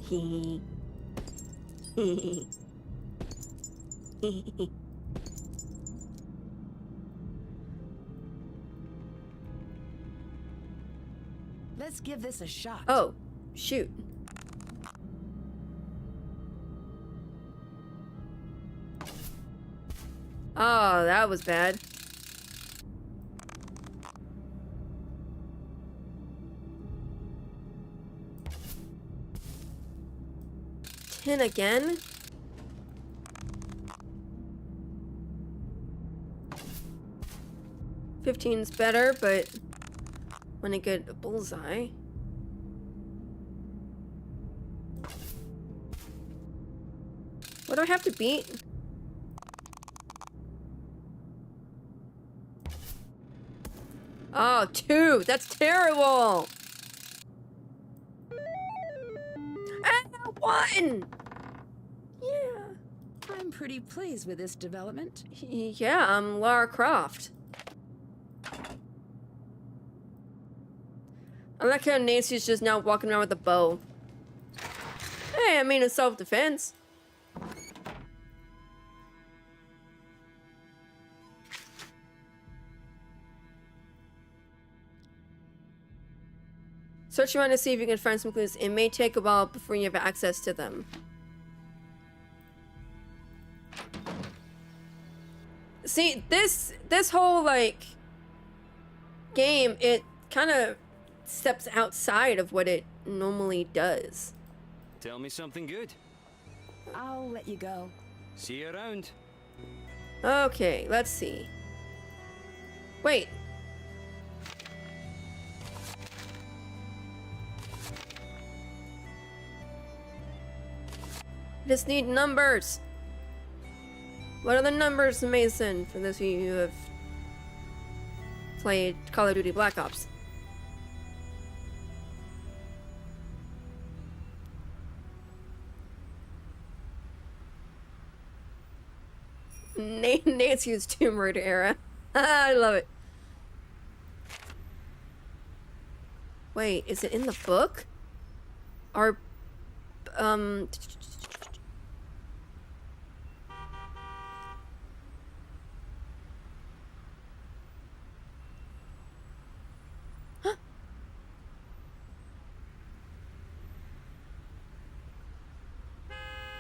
Hee hee. Hee. Let's give this a shot. Oh, shoot. Oh, that was bad. Tin again? $15's better, but when I get a bullseye. What do I have to beat? Oh, 2! That's terrible! And 1! Yeah. I'm pretty pleased with this development. Yeah, I'm Lara Croft. I like how Nancy's just now walking around with a bow. Hey, I mean, it's self-defense. Search around to see if you can find some clues. It may take a while before you have access to them. See, this whole, like, game, it kind of steps outside of what it normally does. Tell me something good. I'll let you go. See you around. Okay, let's see. Wait. I just need numbers. What are the numbers, Mason? For those of you who have played Call of Duty Black Ops. Nancy's Tomb Raider era. I love it. Wait, is it in the book? Our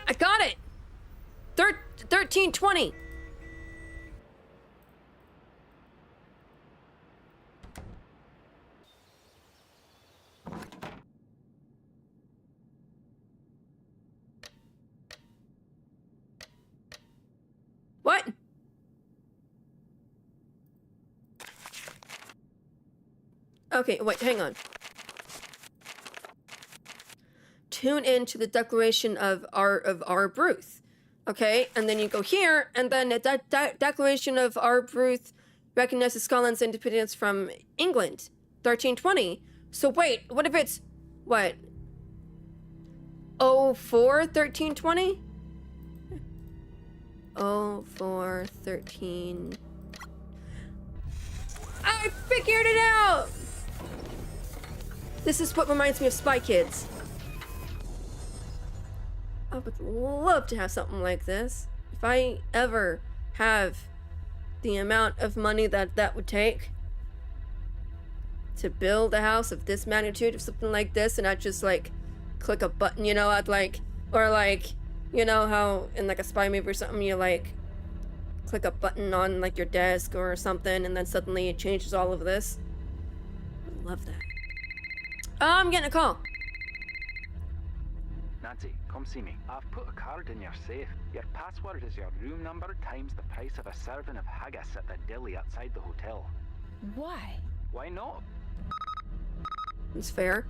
I got it! 1320! What? Okay, wait, hang on. Tune in to the declaration of Arbroath. Okay, and then you go here, and then that declaration of Arbroath recognizes Scotland's independence from England, 1320. So wait, what if it's, what? 04 1320? 04 13. I figured it out! This is what reminds me of Spy Kids. I would love to have something like this. If I ever have the amount of money that would take to build a house of this magnitude of something like this, and I'd just like click a button, you know, I'd like, or like You know how in like a spy movie or something you like click a button on like your desk or something and then suddenly it changes all of this? I love that. Oh, I'm getting a call. Nancy, come see me. I've put a card in your safe. Your password is your room number times the price of a serving of haggis at the deli outside the hotel. Why? Why not? It's fair.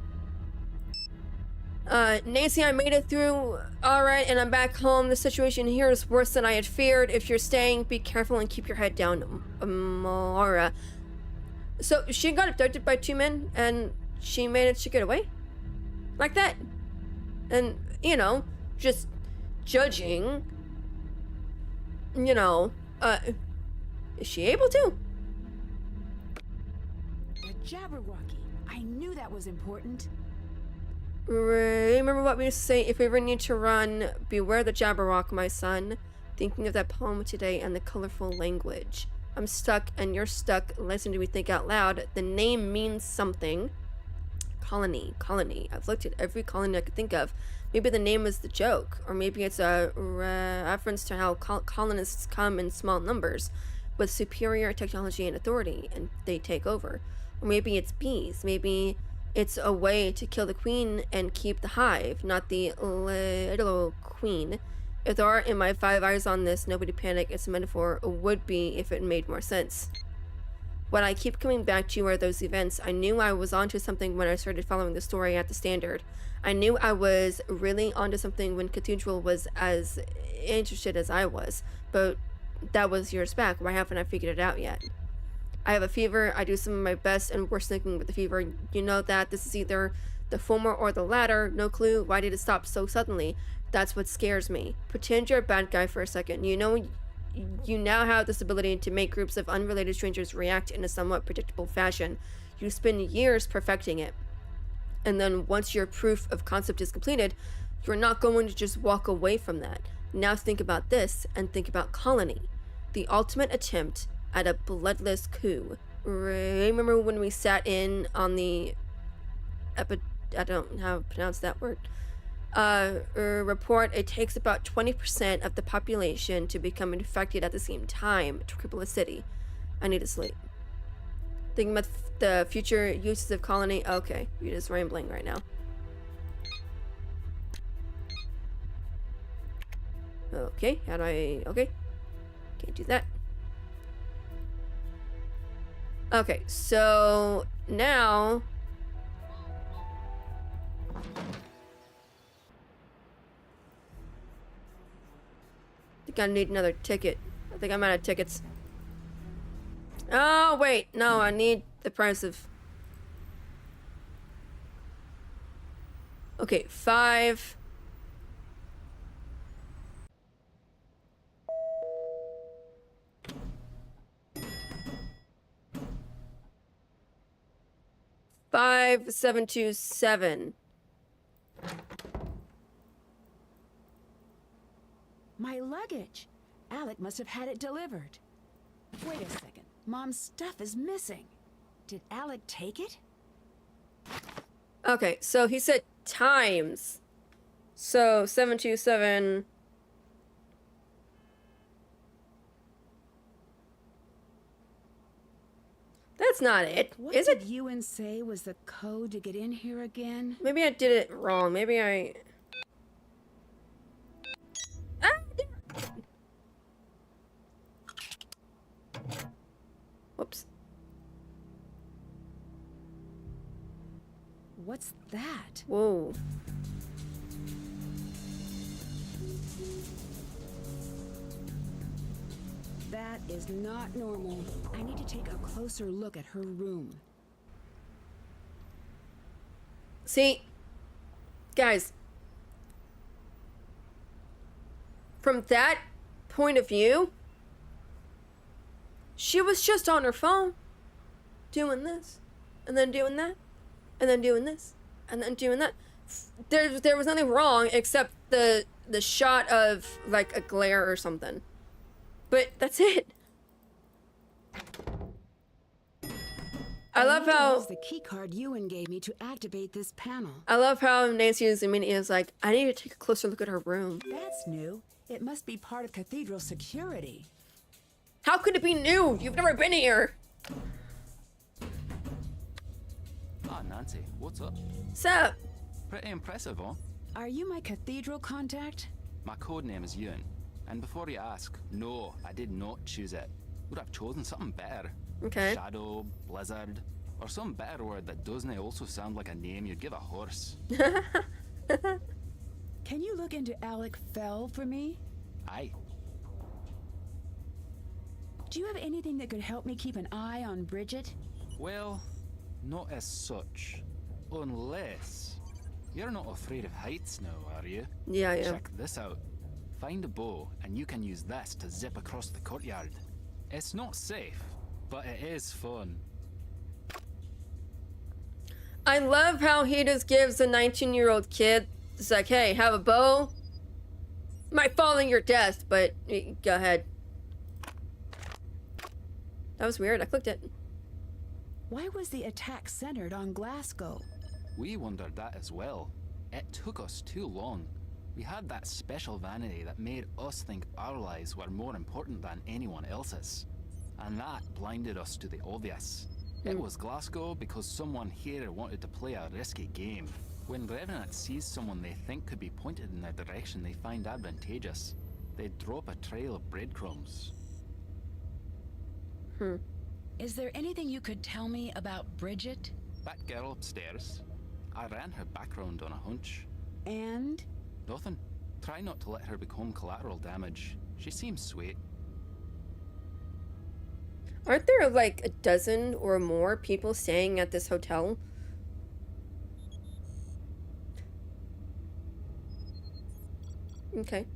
Nancy, I made it through alright and I'm back home. The situation here is worse than I had feared. If you're staying, be careful and keep your head down, Mara. So, she got abducted by 2 men and she managed to get away? Like that? And, you know, just judging, you know, is she able to? The Jabberwocky. I knew that was important. Remember what we used to say, if we ever need to run, beware the Jabberwock, my son. Thinking of that poem today and the colorful language. I'm stuck and you're stuck. Listen to me think out loud. The name means something. Colony. I've looked at every colony I could think of. Maybe the name is the joke, or maybe it's a reference to how colonists come in small numbers with superior technology and authority, and they take over. Or maybe it's bees. Maybe it's a way to kill the queen and keep the hive, not the little queen. If there aren't in my 5 eyes on this, nobody panic. It's a metaphor. It would be if it made more sense. What I keep coming back to are those events. I knew I was onto something when I started following the story at the Standard. I knew I was really onto something when Cathedral was as interested as I was. But that was years back. Why haven't I figured it out yet? I have a fever. I do some of my best and worst thinking with the fever. You know that this is either the former or the latter. No clue. Why did it stop so suddenly? That's what scares me. Pretend you're a bad guy for a second. You know, you now have this ability to make groups of unrelated strangers react in a somewhat predictable fashion. You spend years perfecting it. And then once your proof of concept is completed, you're not going to just walk away from that. Now think about this and think about Colony. The ultimate attempt at a bloodless coup. Remember when we sat in on the I don't know how to pronounce that word. Report it takes about 20% of the population to become infected at the same time to cripple a city. I need to sleep. Thinking about the future uses of Colony. Okay, you're just rambling right now. Okay, how do I... Okay. Can't do that. Okay, so now... I think I need another ticket. I think I'm out of tickets. Oh, wait. No, I need the price of... Okay, 5... $5,727. My luggage. Alec must have had it delivered. Wait a second. Mom's stuff is missing. Did Alec take it? Okay, so he said times. So 727. That's not it. What Is did it? Ewan say was the code to get in here again? Maybe I did it wrong. Maybe I... Ah, whoops. What's that? Whoa. That is not normal. I need to take a closer look at her room. See, guys, from that point of view, she was just on her phone doing this and then doing that and then doing this and then doing that. There was nothing wrong except the shot of like a glare or something. But that's it. I love need to how use the key card Ewan gave me to activate this panel. Nancy is immediately is like, I need to take a closer look at her room. That's new. It must be part of Cathedral security. How could it be new? You've never been here. Ah, Nancy, what's up? Sup? Pretty impressive, huh? Are you my Cathedral contact? My code name is Ewan. And before you ask, no, I did not choose it. Would have chosen something better. Okay. Shadow, Blizzard, or some better word that doesn't also sound like a name you'd give a horse. Can you look into Alec Fell for me? Aye. Do you have anything that could help me keep an eye on Bridget? Well, not as such. Unless... You're not afraid of heights now, are you? Yeah, I am. Check this out. Find a bow, and you can use this to zip across the courtyard. It's not safe, but it is fun. I love how he just gives a 19-year-old kid, it's like, hey, have a bow. Might fall on your desk, but go ahead. That was weird. I clicked it. Why was the attack centered on Glasgow? We wondered that as well. It took us too long. We had that special vanity that made us think our lives were more important than anyone else's. And that blinded us to the obvious. It was Glasgow because someone here wanted to play a risky game. When Revenant sees someone they think could be pointed in a direction they find advantageous, they drop a trail of breadcrumbs. Is there anything you could tell me about Bridget? That girl upstairs. I ran her background on a hunch. And? Nothing. Try not to let her become collateral damage. She seems sweet. Aren't there like a dozen or more people staying at this hotel? Okay.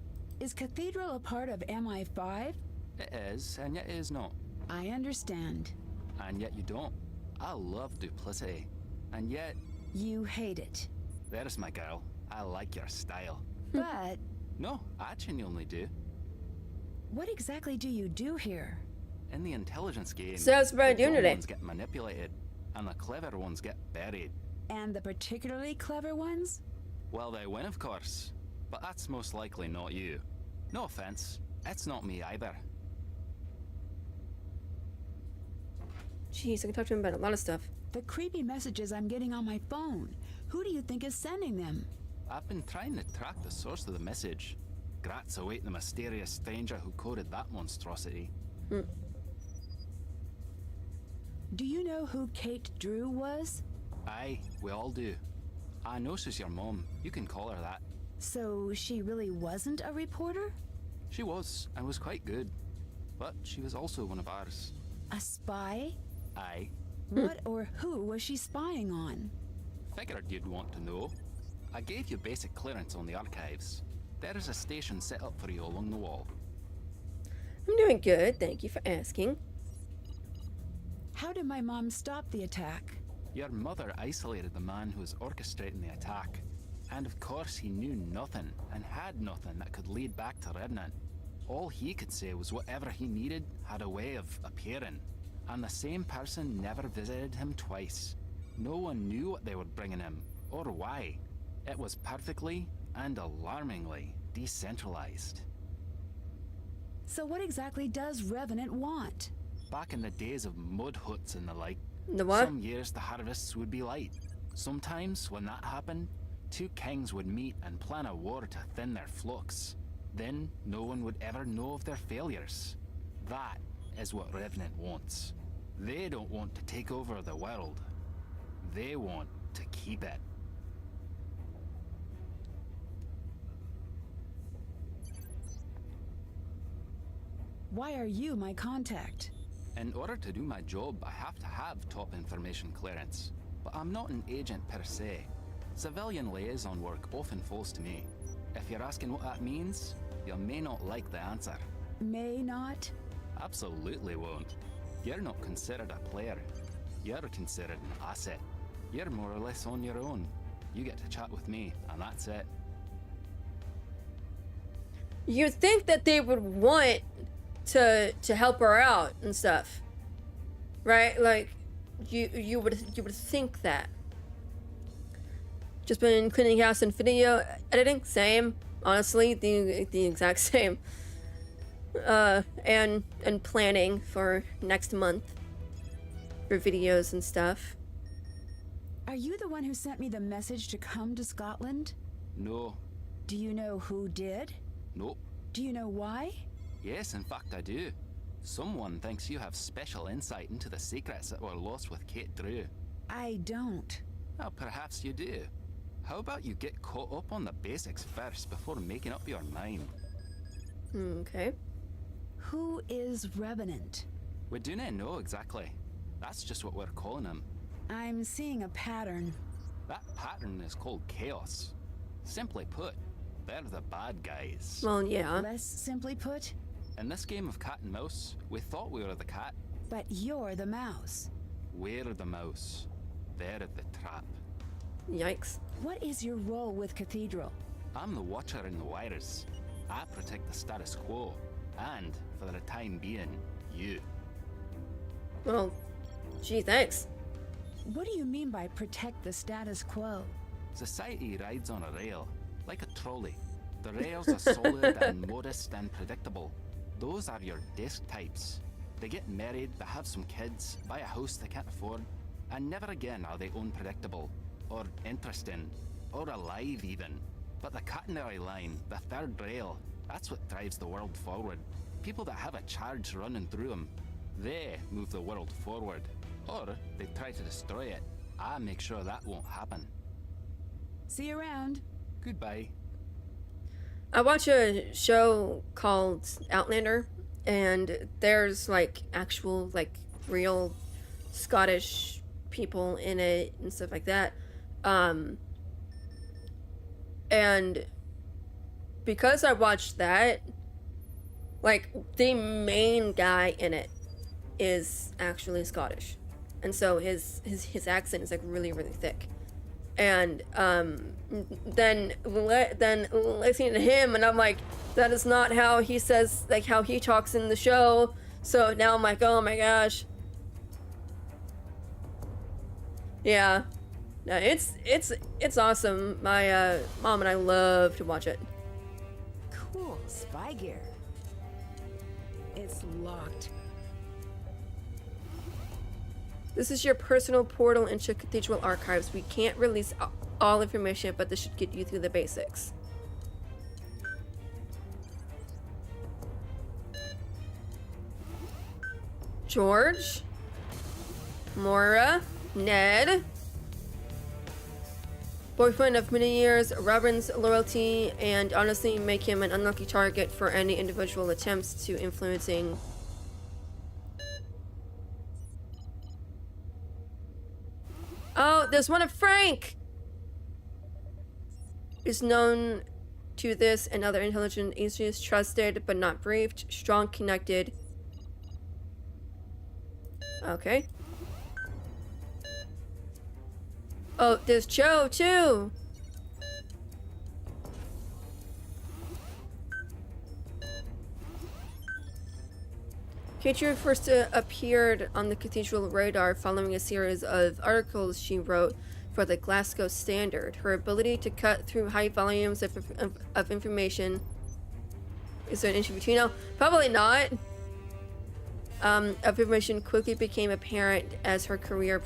Is Cathedral a part of MI5? It is, and yet it is not. I understand. And yet you don't. I love duplicity. And yet... You hate it. There's my girl. I like your style. But... No, I genuinely do. What exactly do you do here? In the intelligence game, So that's what I the do dumb today. ones get manipulated, and the clever ones get buried. And the particularly clever ones? Well, they win, of course. But that's most likely not you. No offense, it's not me either. Jeez, I can talk to him about a lot of stuff. The creepy messages I'm getting on my phone. Who do you think is sending them? I've been trying to track the source of the message. Grats await the mysterious stranger who coded that monstrosity. Do you know who Kate Drew was? Aye, we all do. I know she's your mom. You can call her that. So she really wasn't a reporter? She was, and was quite good. But she was also one of ours. A spy? Aye. What or who was she spying on? Figured you'd want to know. I gave you basic clearance on the archives. There is a station set up for you along the wall. I'm doing good, thank you for asking. How did my mom stop the attack? Your mother isolated the man who was orchestrating the attack. And of course he knew nothing, and had nothing that could lead back to Revenant. All he could say was whatever he needed had a way of appearing. And the same person never visited him twice. No one knew what they were bringing him, or why. It was perfectly and alarmingly decentralized. So what exactly does Revenant want? Back in the days of mud huts and the like, The what? some years the harvests would be light. Sometimes, when that happened, two kings would meet and plan a war to thin their flocks. Then, no one would ever know of their failures. That is what Revenant wants. They don't want to take over the world. They want to keep it. Why are you my contact? In order to do my job, I have to have top information clearance. But I'm not an agent per se. Civilian liaison work often falls to me. If you're asking what that means, you may not like the answer. May not? Absolutely won't. You're not considered a player. You're considered an asset. You're more or less on your own. You get to chat with me, and that's it. You'd think that they would want to help her out and stuff, right? Like, you would think that. Just been cleaning house and video editing, same. Honestly, the exact same. And planning for next month for videos and stuff. Are you the one who sent me the message to come to Scotland? No. Do you know who did? Nope. Do you know why? Yes, in fact I do. Someone thinks you have special insight into the secrets that were lost with Kate Drew. I don't. Well, perhaps you do. How about you get caught up on the basics first before making up your mind? Okay. Who is Revenant? We do not know exactly. That's just what we're calling him. I'm seeing a pattern. That pattern is called chaos. Simply put, they're the bad guys. Well, yeah. Less simply put? In this game of cat and mouse, we thought we were the cat. But you're the mouse. We're the mouse. They're the trap. Yikes. What is your role with Cathedral? I'm the watcher in the wires. I protect the status quo. And, for the time being, you. Well, gee, thanks. What do you mean by protect the status quo? Society rides on a rail, like a trolley. The rails are solid and modest and predictable. Those are your desk types. They get married, they have some kids, buy a house they can't afford, and never again are they unpredictable, or interesting, or alive even. But the catenary line, the third rail, that's what drives the world forward. People that have a charge running through them, they move the world forward. Or they try to destroy it. I make sure that won't happen. See you around. Goodbye. I watch a show called Outlander, and there's like actual, like, real Scottish people in it and stuff like that. And because I watched that, like, the main guy in it is actually Scottish. And so his accent is like really, really thick. And then listening to him, and I'm like, that is not how he says, like, how he talks in the show. So now I'm like, oh my gosh. Yeah. No, it's awesome. My mom and I love to watch it. Cool spy gear. It's locked. This is your personal portal into Cathedral archives. We can't release all information, but this should get you through the basics. George, Moira, Ned. Boyfriend of many years, Robin's loyalty, and honestly make him an unlucky target for any individual attempts to influencing. Oh, there's one of Frank! Is known to this and other intelligent agencies, trusted but not briefed, strong connected. Okay. Oh, there's Joe too! Kate first appeared on the Cathedral radar following a series of articles she wrote for the Glasgow Standard. Her ability to cut through high volumes of information. Is there an issue between now? Probably not. Of information quickly became apparent as her career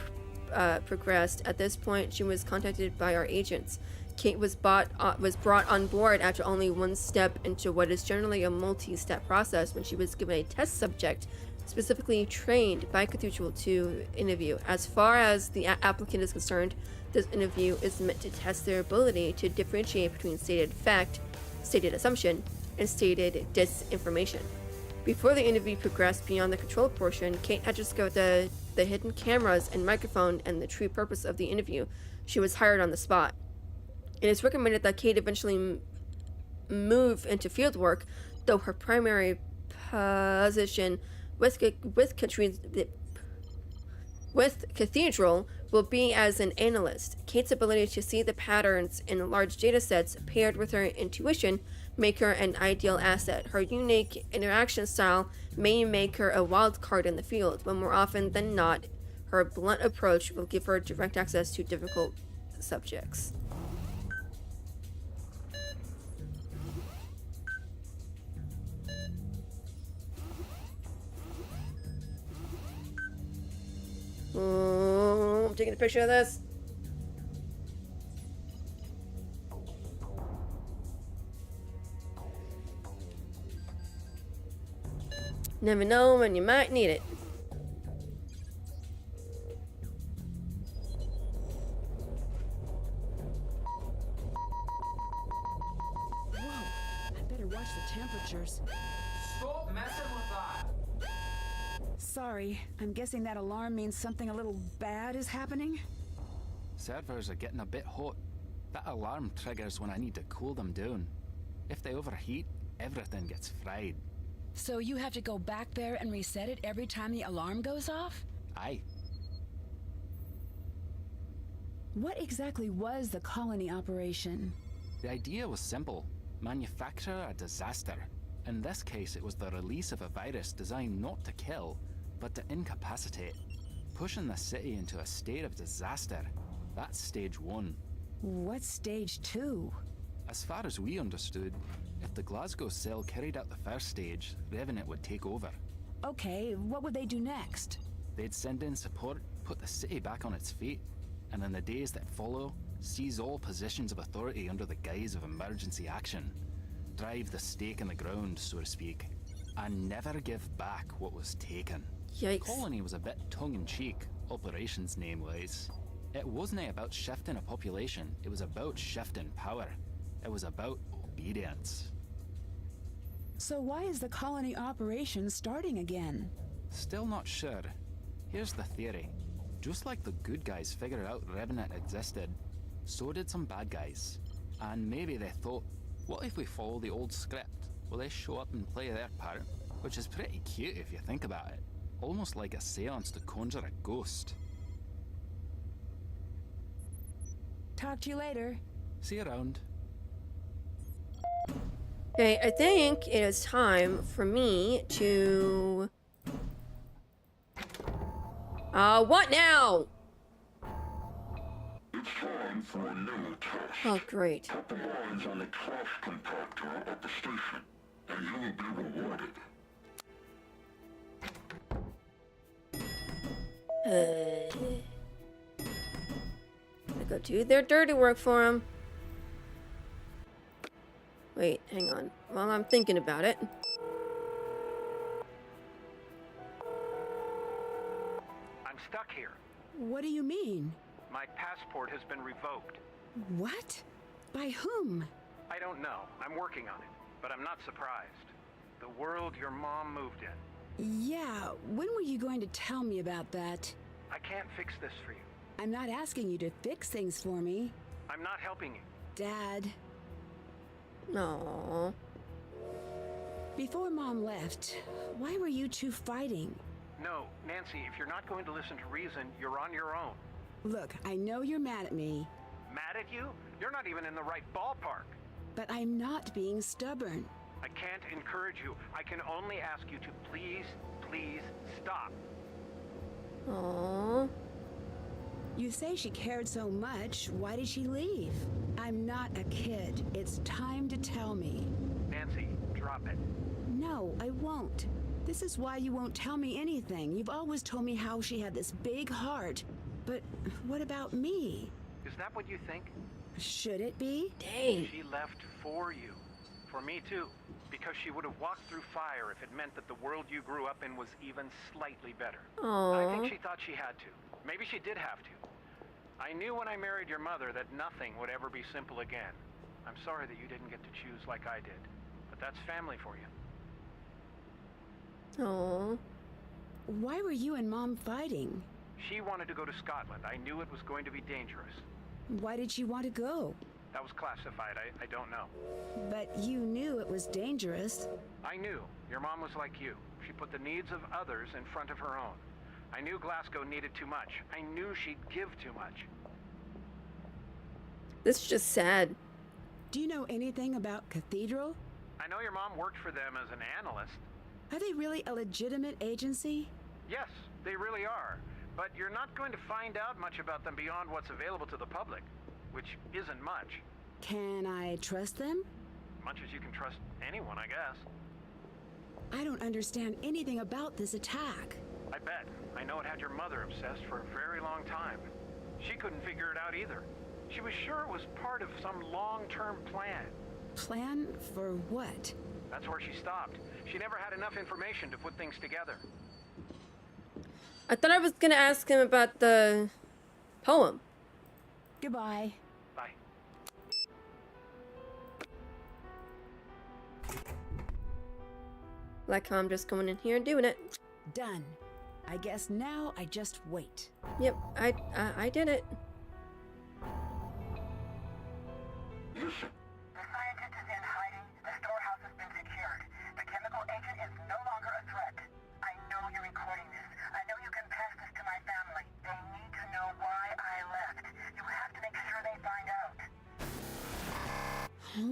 progressed. At this point, she was contacted by our agents. Kate was brought on board after only one step into what is generally a multi-step process when she was given a test subject specifically trained by Cathedral to interview. As far as the applicant is concerned, this interview is meant to test their ability to differentiate between stated fact, stated assumption, and stated disinformation. Before the interview progressed beyond the control portion, Kate had discovered the hidden cameras and microphone and the true purpose of the interview. She was hired on the spot. It is recommended that Kate eventually move into field work, though her primary position with Cathedral will be as an analyst. Kate's ability to see the patterns in large data sets paired with her intuition make her an ideal asset. Her unique interaction style may make her a wild card in the field, but more often than not, Her blunt approach will give her direct access to difficult subjects. I'm taking a picture of this. Never know when you might need it. Whoa, I better watch the temperatures. Stop messing with that! Sorry, I'm guessing that alarm means something a little bad is happening? Servers are getting a bit hot. That alarm triggers when I need to cool them down. If they overheat, everything gets fried. So you have to go back there and reset it every time the alarm goes off? Aye. What exactly was the colony operation? The idea was simple. Manufacture a disaster. In this case, it was the release of a virus designed not to kill, but to incapacitate. Pushing the city into a state of disaster. That's stage 1. What's stage 2? As far as we understood, if the Glasgow cell carried out the first stage, Revenant would take over. Okay, what would they do next? They'd send in support, put the city back on its feet, and in the days that follow, seize all positions of authority under the guise of emergency action. Drive the stake in the ground, so to speak, and never give back what was taken. Yikes. Colony was a bit tongue-in-cheek, operations name-wise. It wasn't about shifting a population, it was about shifting power. It was about obedience. So why is the colony operation starting again? Still not sure. Here's the theory. Just like the good guys figured out Revenant existed, so did some bad guys. And maybe they thought, what if we follow the old script? Will they show up and play their part? Which is pretty cute if you think about it. Almost like a seance to conjure a ghost. Talk to you later. See you around. Okay, I think it is time for me to... what now? It's time for a new test. Oh, great. Put the lines on the trash compactor at the station, and you will be rewarded. I go do their dirty work for them. Wait, hang on. While I'm thinking about it. I'm stuck here. What do you mean? My passport has been revoked. What? By whom? I don't know. I'm working on it, but I'm not surprised. The world your mom moved in. Yeah, when were you going to tell me about that? I can't fix this for you. I'm not asking you to fix things for me. I'm not helping you. Dad. No. Before Mom left, why were you two fighting? No, Nancy, if you're not going to listen to reason, you're on your own. Look, I know you're mad at me. Mad at you? You're not even in the right ballpark. But I'm not being stubborn. I can't encourage you. I can only ask you to please, please stop. Aww. You say she cared so much. Why did she leave? I'm not a kid. It's time to tell me. Nancy, drop it. No, I won't. This is why you won't tell me anything. You've always told me how she had this big heart. But what about me? Is that what you think? Should it be? Dang. She left for you. For me too. Because she would have walked through fire if it meant that the world you grew up in was even slightly better. Aww. I think she thought she had to. Maybe she did have to. I knew when I married your mother that nothing would ever be simple again. I'm sorry that you didn't get to choose like I did. But that's family for you. Aww. Why were you and Mom fighting? She wanted to go to Scotland. I knew it was going to be dangerous. Why did she want to go? That was classified. I don't know. But you knew it was dangerous. I knew. Your mom was like you. She put the needs of others in front of her own. I knew Glasgow needed too much. I knew she'd give too much. This is just sad. Do you know anything about Cathedral? I know your mom worked for them as an analyst. Are they really a legitimate agency? Yes, they really are. But you're not going to find out much about them beyond what's available to the public, which isn't much. Can I trust them? Much as you can trust anyone, I guess. I don't understand anything about this attack. I bet. I know it had your mother obsessed for a very long time. She couldn't figure it out either. She was sure it was part of some long-term plan. Plan for what? That's where she stopped. She never had enough information to put things together. I thought I was gonna ask him about the poem. Goodbye. Bye. Like how I'm just going in here and doing it. Done. I guess now I just wait. Yep, I did it. The scientist is in hiding. The storehouse has been secured. The chemical agent is no longer a threat. I know you're recording this. I know you can pass this to my family. They need to know why I left. You have to make sure they find out.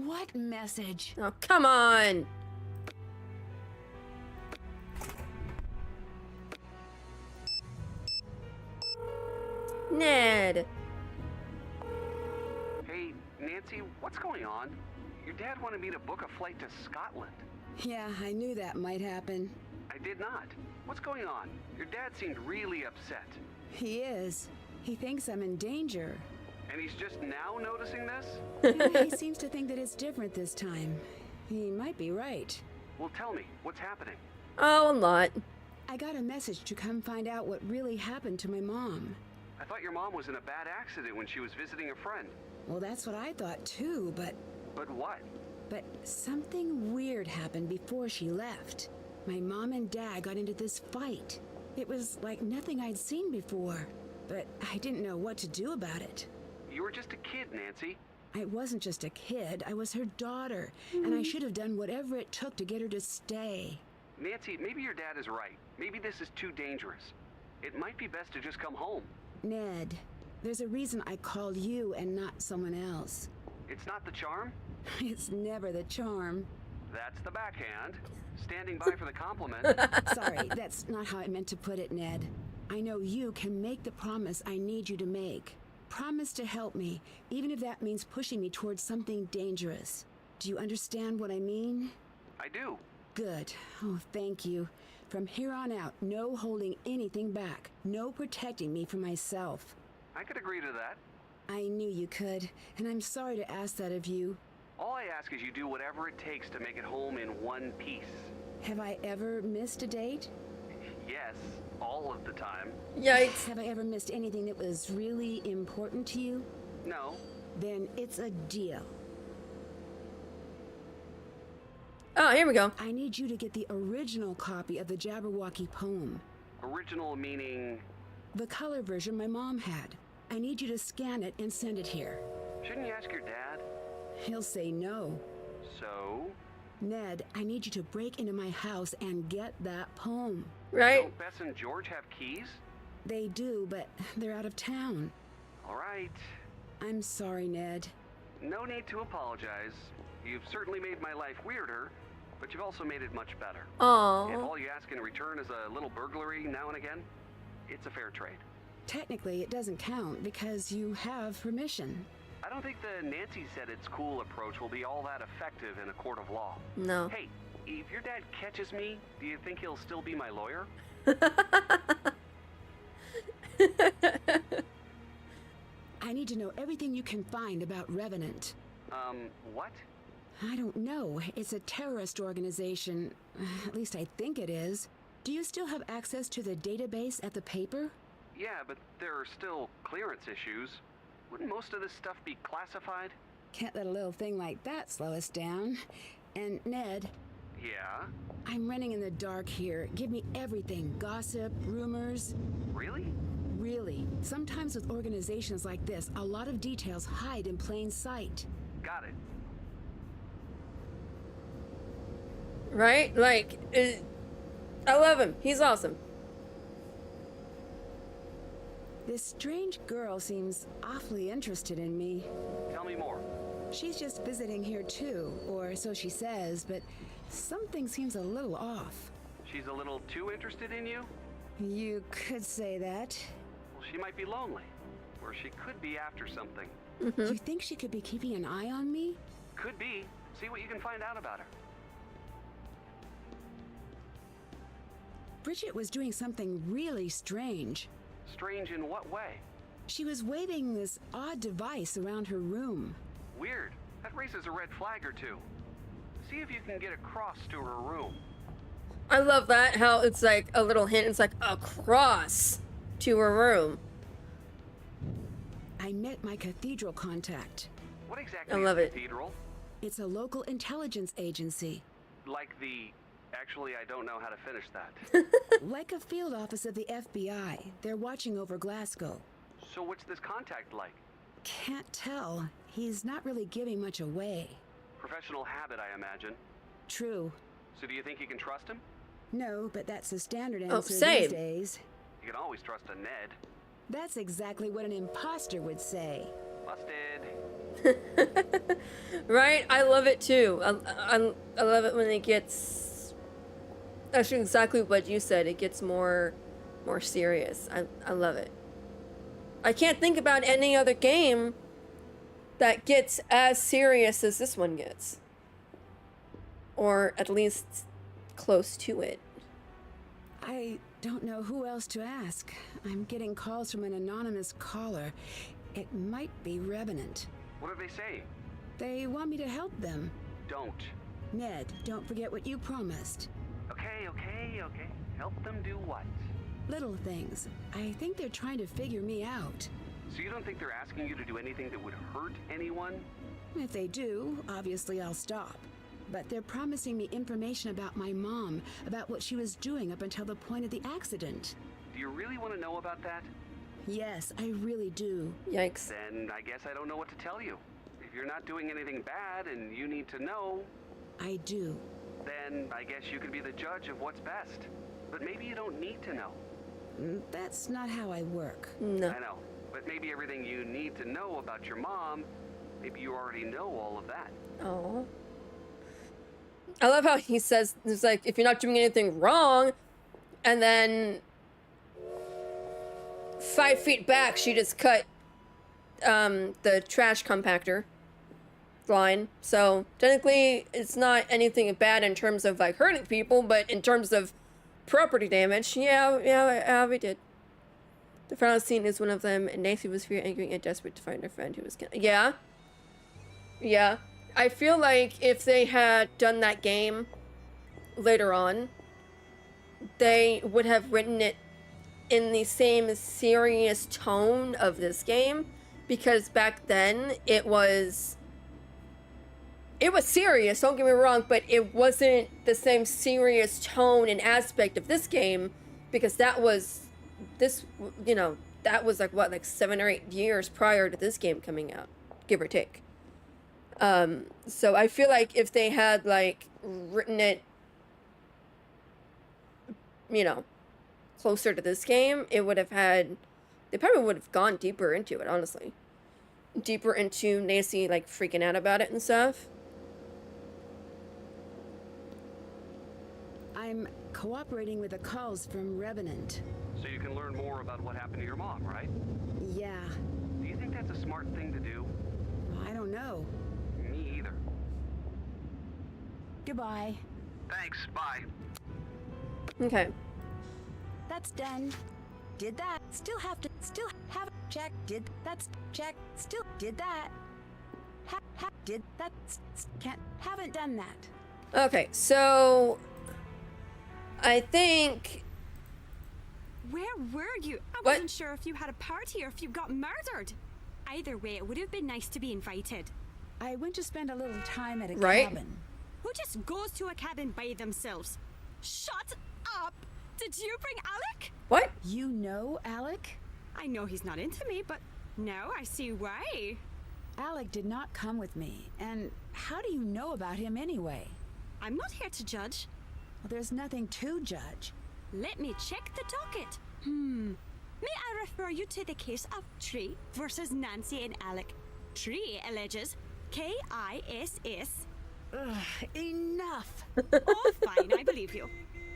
What message? Oh, come on! Ned! Hey, Nancy, what's going on? Your dad wanted me to book a flight to Scotland. Yeah, I knew that might happen. I did not. What's going on? Your dad seemed really upset. He is. He thinks I'm in danger. And he's just now noticing this? Yeah, he seems to think that it's different this time. He might be right. Well, tell me, what's happening? Oh, a lot. I got a message to come find out what really happened to my mom. I thought your mom was in a bad accident when she was visiting a friend. Well, that's what I thought too, but... But what? But something weird happened before she left. My mom and dad got into this fight. It was like nothing I'd seen before, but I didn't know what to do about it. You were just a kid, Nancy. I wasn't just a kid, I was her daughter, and I should have done whatever it took to get her to stay. Nancy, maybe your dad is right. Maybe this is too dangerous. It might be best to just come home. Ned, there's a reason I called you and not someone else. It's not the charm? It's never the charm. That's the backhand. Standing by for the compliment. Sorry, that's not how I meant to put it, Ned. I know you can make the promise I need you to make. Promise to help me, even if that means pushing me towards something dangerous. Do you understand what I mean? I do. Good. Oh, thank you. From here on out, no holding anything back. No protecting me from myself. I could agree to that. I knew you could, and I'm sorry to ask that of you. All I ask is you do whatever it takes to make it home in one piece. Have I ever missed a date? Yes, all of the time. Yikes. Have I ever missed anything that was really important to you? No. Then it's a deal. Oh, here we go. I need you to get the original copy of the Jabberwocky poem. Original meaning? The color version my mom had. I need you to scan it and send it here. Shouldn't you ask your dad? He'll say no. So? Ned, I need you to break into my house and get that poem. Right? Don't Bess and George have keys? They do, but they're out of town. All right. I'm sorry, Ned. No need to apologize. You've certainly made my life weirder, but you've also made it much better. Aww. If all you ask in return is a little burglary now and again, it's a fair trade. Technically, it doesn't count because you have permission. I don't think the Nancy said it's cool approach will be all that effective in a court of law. No. Hey, if your dad catches me, do you think he'll still be my lawyer? I need to know everything you can find about Revenant. What? I don't know. It's a terrorist organization. At least I think it is. Do you still have access to the database at the paper? Yeah, but there are still clearance issues. Wouldn't most of this stuff be classified? Can't let a little thing like that slow us down. And Ned, Yeah? I'm running in the dark here. Give me everything. Gossip, rumors. Really? Really. Sometimes with organizations like this, a lot of details hide in plain sight. Got it. Right? Like, I love him. He's awesome. This strange girl seems awfully interested in me. Tell me more. She's just visiting here too, or so she says, but something seems a little off. She's a little too interested in you? You could say that. Well, she might be lonely. Or she could be after something. You think she could be keeping an eye on me? Could be. See what you can find out about her. Bridget was doing something really strange. Strange in what way? She was waving this odd device around her room. Weird. That raises a red flag or two. See if you can get across to her room. I love that, how it's like a little hint. It's like across to her room. I met my cathedral contact. What exactly I love is it. Cathedral? It's a local intelligence agency. Like the... Actually, I don't know how to finish that. Like a field office of the FBI. They're watching over Glasgow. So what's this contact like? Can't tell. He's not really giving much away. Professional habit, I imagine. True. So do you think you can trust him? No, but that's the standard answer same. these days. You can always trust a Ned. That's exactly what an imposter would say. Busted. Right? I love it too. I love it when it gets... Actually, exactly what you said. It gets more serious. I love it. I can't think about any other game that gets as serious as this one gets. Or at least close to it. I don't know who else to ask. I'm getting calls from an anonymous caller. It might be Revenant. What do they say? They want me to help them. Don't. Ned, don't forget what you promised. Okay. Help them do what? Little things. I think they're trying to figure me out. So you don't think they're asking you to do anything that would hurt anyone? If they do, obviously I'll stop. But they're promising me information about my mom, about what she was doing up until the point of the accident. Do you really want to know about that? Yes, I really do. Yikes. Then I guess I don't know what to tell you. If you're not doing anything bad and you need to know... I do. Then I guess you can be the judge of what's best. But maybe you don't need to know. That's not how I work. No. I know. But maybe everything you need to know about your mom, maybe you already know all of that. Oh. I love how he says, it's like, if you're not doing anything wrong, and then 5 feet back, she just cut the trash compactor line. So technically, it's not anything bad in terms of like hurting people, but in terms of property damage, yeah, we did. The final scene is one of them, and Nancy was very angry and desperate to find her friend who was killed. Yeah. I feel like if they had done that game later on, they would have written it in the same serious tone of this game, because back then it was serious, don't get me wrong, but it wasn't the same serious tone and aspect of this game, because that was like what, like 7 or 8 years prior to this game coming out, give or take. So I feel like if they had like written it, closer to this game, they probably would have gone deeper into it, honestly. Deeper into Nancy like freaking out about it and stuff. I'm cooperating with the calls from Revenant. So you can learn more about what happened to your mom, right? Yeah. Do you think that's a smart thing to do? I don't know. Me either. Goodbye. Thanks, bye. Okay. That's done. Did that. Still have check. Did that's check. Still did that. Did that. Haven't done that. Okay, so I think... Where were you? I wasn't sure if you had a party or if you got murdered. Either way, it would have been nice to be invited. I went to spend a little time at a Right? cabin. Who just goes to a cabin by themselves? Shut up! Did you bring Alec? What? You know Alec? I know he's not into me, but now I see why. Alec did not come with me, and how do you know about him anyway? I'm not here to judge. Well, there's nothing to judge. Let me check the docket. May I refer you to the case of Tree versus Nancy and Alec? Tree alleges K-I-S-S. Ugh, enough. Oh, fine, I believe you.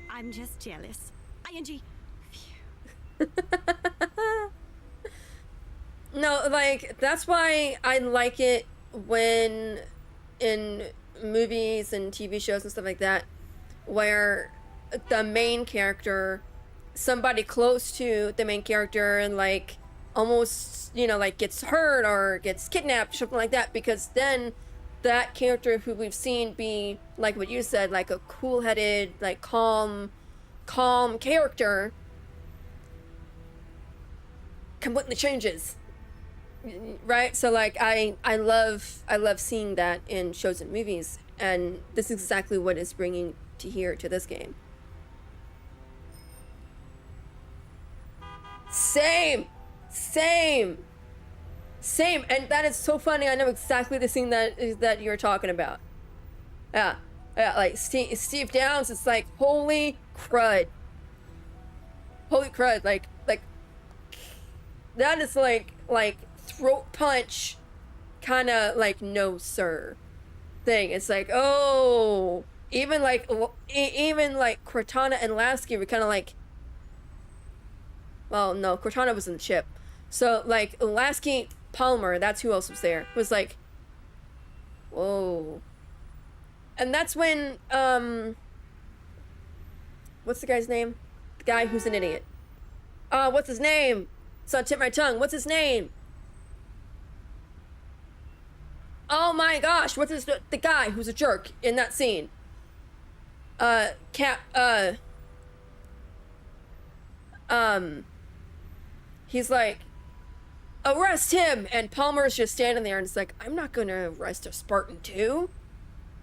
I'm just jealous. ING. Phew. No, like, that's why I like it when in movies and TV shows and stuff like that, where the main character, somebody close to the main character, and like almost, you know, like gets hurt or gets kidnapped, something like that, because then that character who we've seen be, like what you said, like a cool-headed, like calm character, completely changes. Right? So like I love seeing that in shows and movies, and this is exactly what it's bringing to here to this game. Same, and that is so funny. I know exactly the scene that you're talking about. Yeah, like Steve Downs. It's like holy crud, like that is like throat punch, kind of like no sir thing. It's like, oh, even like Cortana and Lasky were kind of like, well, no, Cortana was in the chip, so like Lasky, Palmer, that's who else was there, was like, whoa. And that's when what's the guy's name, the guy who's an idiot, what's his name, it's on tip of my tongue, what's his name? Oh my gosh, what's his, the guy who's a jerk in that scene? He's like, arrest him! And Palmer's just standing there and it's like, I'm not gonna arrest a Spartan too.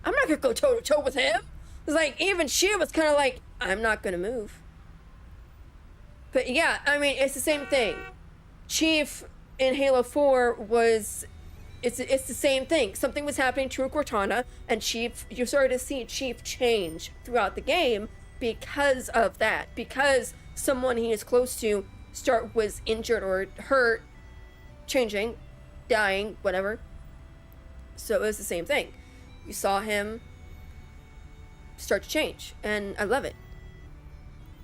I'm not gonna go toe to toe with him. It's like, even she was kind of like, I'm not gonna move. But yeah, I mean, it's the same thing. Chief in Halo 4 was, it's the same thing. Something was happening to Cortana, and Chief, you started to see Chief change throughout the game because of that. Because someone he is close to was injured or hurt, changing, dying, whatever. So it was the same thing. You saw him start to change, and I love it.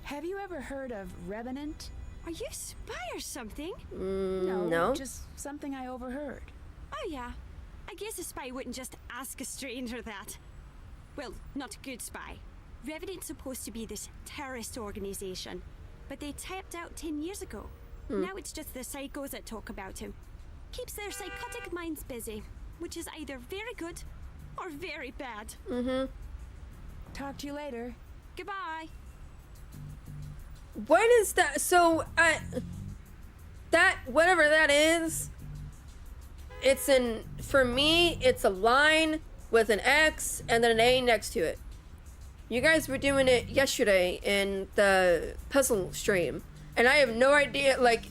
Have you ever heard of Revenant? Are you a spy or something? No, just something I overheard. Oh yeah, I guess a spy wouldn't just ask a stranger that. Well, not a good spy. Revenant's supposed to be this terrorist organization, but they tapped out 10 years ago. Now it's just the psychos that talk about him. Keeps their psychotic minds busy, which is either very good or very bad. Talk to you later. Goodbye. What is that? So, that, whatever that is, it's for me, it's a line with an X and then an A next to it. You guys were doing it yesterday in the puzzle stream, and I have no idea, like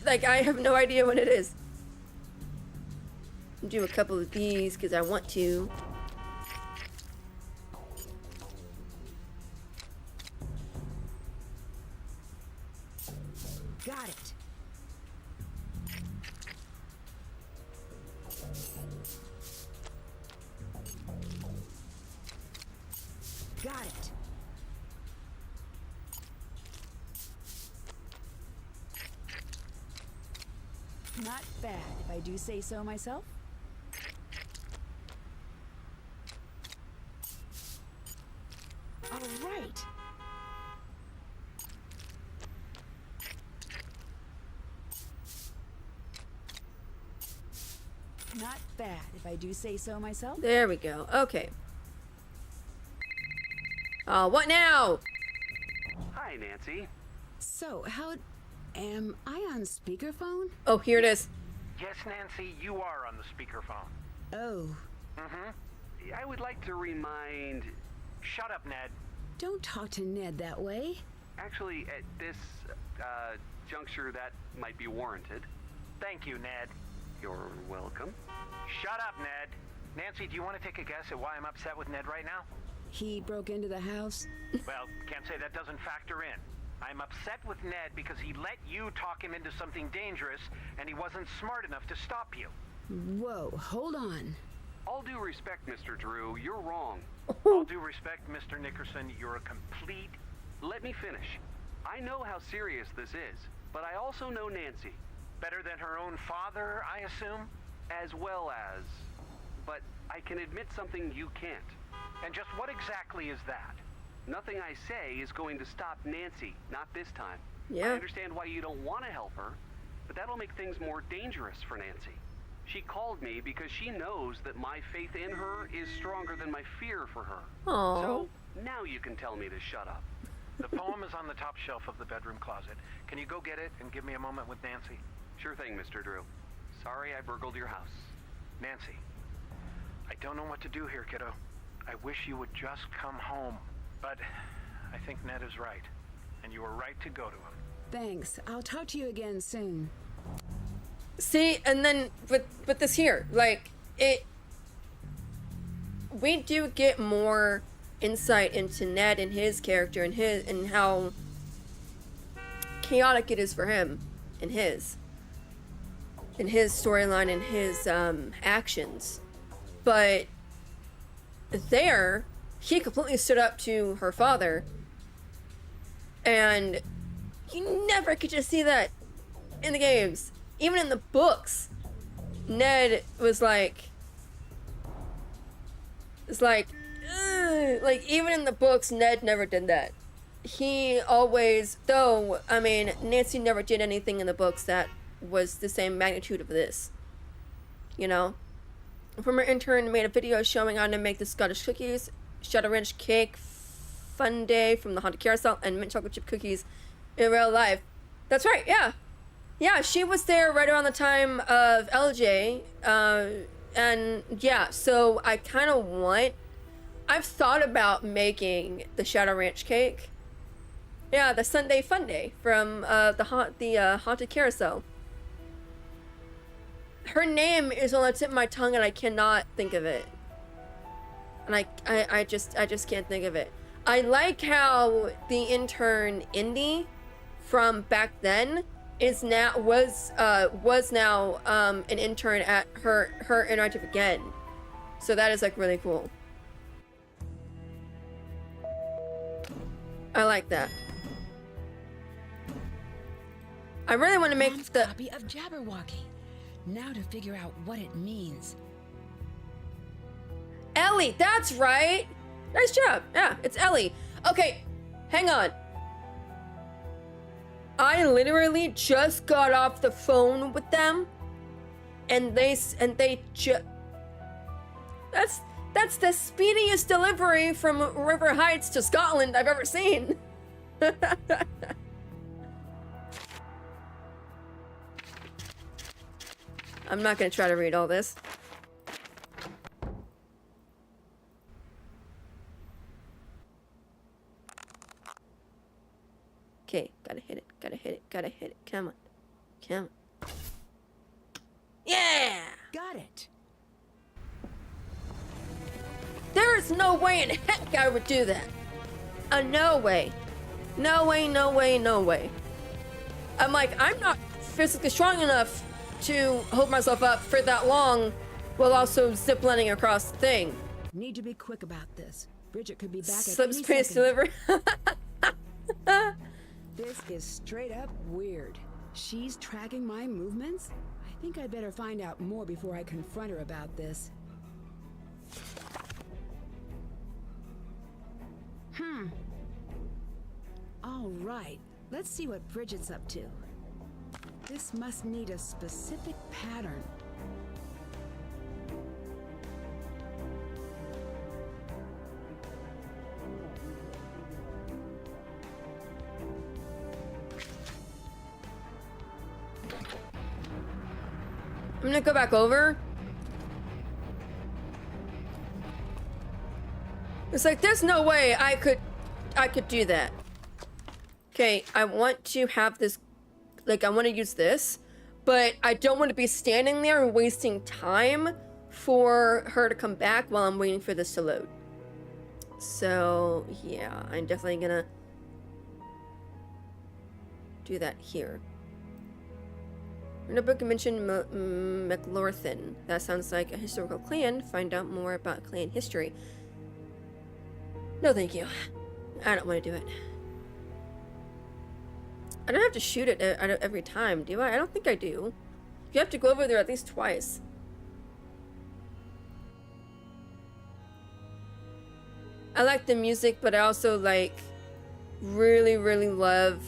I have no idea what it is. I'll do a couple of these because I want to. Got it. Got it. Not bad, if I do say so myself. All right. Not bad, if I do say so myself. There we go. Okay. What now? Hi, Nancy. So, how... am I on speakerphone? Oh, here it is. Yes, Nancy, you are on the speakerphone. Oh. I would like to remind... Shut up, Ned. Don't talk to Ned that way. Actually, at this juncture, that might be warranted. Thank you, Ned. You're welcome. Shut up, Ned. Nancy, do you want to take a guess at why I'm upset with Ned right now? He broke into the house? Well, can't say that doesn't factor in. I'm upset with Ned because he let you talk him into something dangerous, and he wasn't smart enough to stop you. Whoa, hold on. All due respect, Mr. Drew, you're wrong. All due respect, Mr. Nickerson, you're a complete... Let me finish. I know how serious this is. but I also know Nancy. Better than her own father, I assume? As well as. But I can admit something you can't. And just what exactly is that? Nothing I say is going to stop Nancy, not this time. Yeah. I understand why you don't want to help her, but that'll make things more dangerous for Nancy. She called me because she knows that my faith in her is stronger than my fear for her. Aww. So, now you can tell me to shut up. The poem is on the top shelf of the bedroom closet. Can you go get it and give me a moment with Nancy? Sure thing, Mr. Drew. Sorry I burgled your house. Nancy, I don't know what to do here, kiddo. I wish you would just come home. But I think Ned is right. And you were right to go to him. Thanks. I'll talk to you again soon. See, and then with this here, like, we do get more insight into Ned and his character and how chaotic it is for him and his storyline and his actions. But there, he completely stood up to her father, and you never get to see that in the games. Even in the books, Ned was like, even in the books, Ned never did that. He always, though, I mean, Nancy never did anything in the books that was the same magnitude of this, you know? A former intern made a video showing how to make the Scottish cookies, Shadow Ranch cake, fun day from the haunted carousel, and mint chocolate chip cookies in real life. That's right, yeah. Yeah, she was there right around the time of LJ, and yeah, so I kind of I've thought about making the Shadow Ranch cake. Yeah, the Sunday Fun Day from the Haunted Carousel. Her name is on the tip of my tongue and I cannot think of it. And I just can't think of it. I like how the intern Indy from back then was now an intern at her interactive again. So that is like really cool. I like that. I really want to make Mom's the copy of Jabberwocky. Now to figure out what it means. Ellie, that's right. Nice job. Yeah, it's Ellie. Okay, hang on. I literally just got off the phone with them, and they just that's the speediest delivery from River Heights to Scotland I've ever seen. I'm not gonna try to read all this. Okay, gotta hit it, gotta hit it, gotta hit it. Come on. Come on. Yeah! Got it. There is no way in heck I would do that. No way. No way, no way, no way. I'm like, I'm not physically strong enough to hold myself up for that long while also ziplining across the thing. Need to be quick about this. Bridget could be back at Slip any space second. delivery. This is straight up weird. She's tracking my movements? I think I'd better find out more before I confront her about this. All right, let's see what Bridget's up to. This must need a specific pattern. I'm gonna go back over. It's like, there's no way I could do that. Okay, I want to have this, like, I want to use this, but I don't want to be standing there and wasting time for her to come back while I'm waiting for this to load. So, yeah, I'm definitely gonna do that here. In a book, I mentioned McLorthin. That sounds like a historical clan. Find out more about clan history. No, thank you. I don't want to do it. I don't have to shoot it every time, do I? I don't think I do. You have to go over there at least twice. I like the music, but I also like really, really love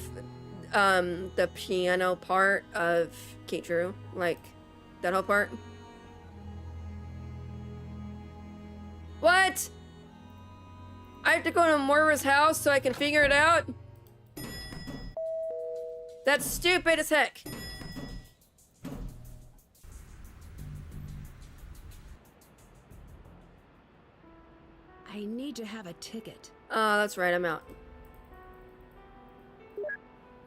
the piano part of Kate Drew. Like that whole part. What? I have to go to Moira's house so I can figure it out? That's stupid as heck. I need to have a ticket. Oh, that's right, I'm out.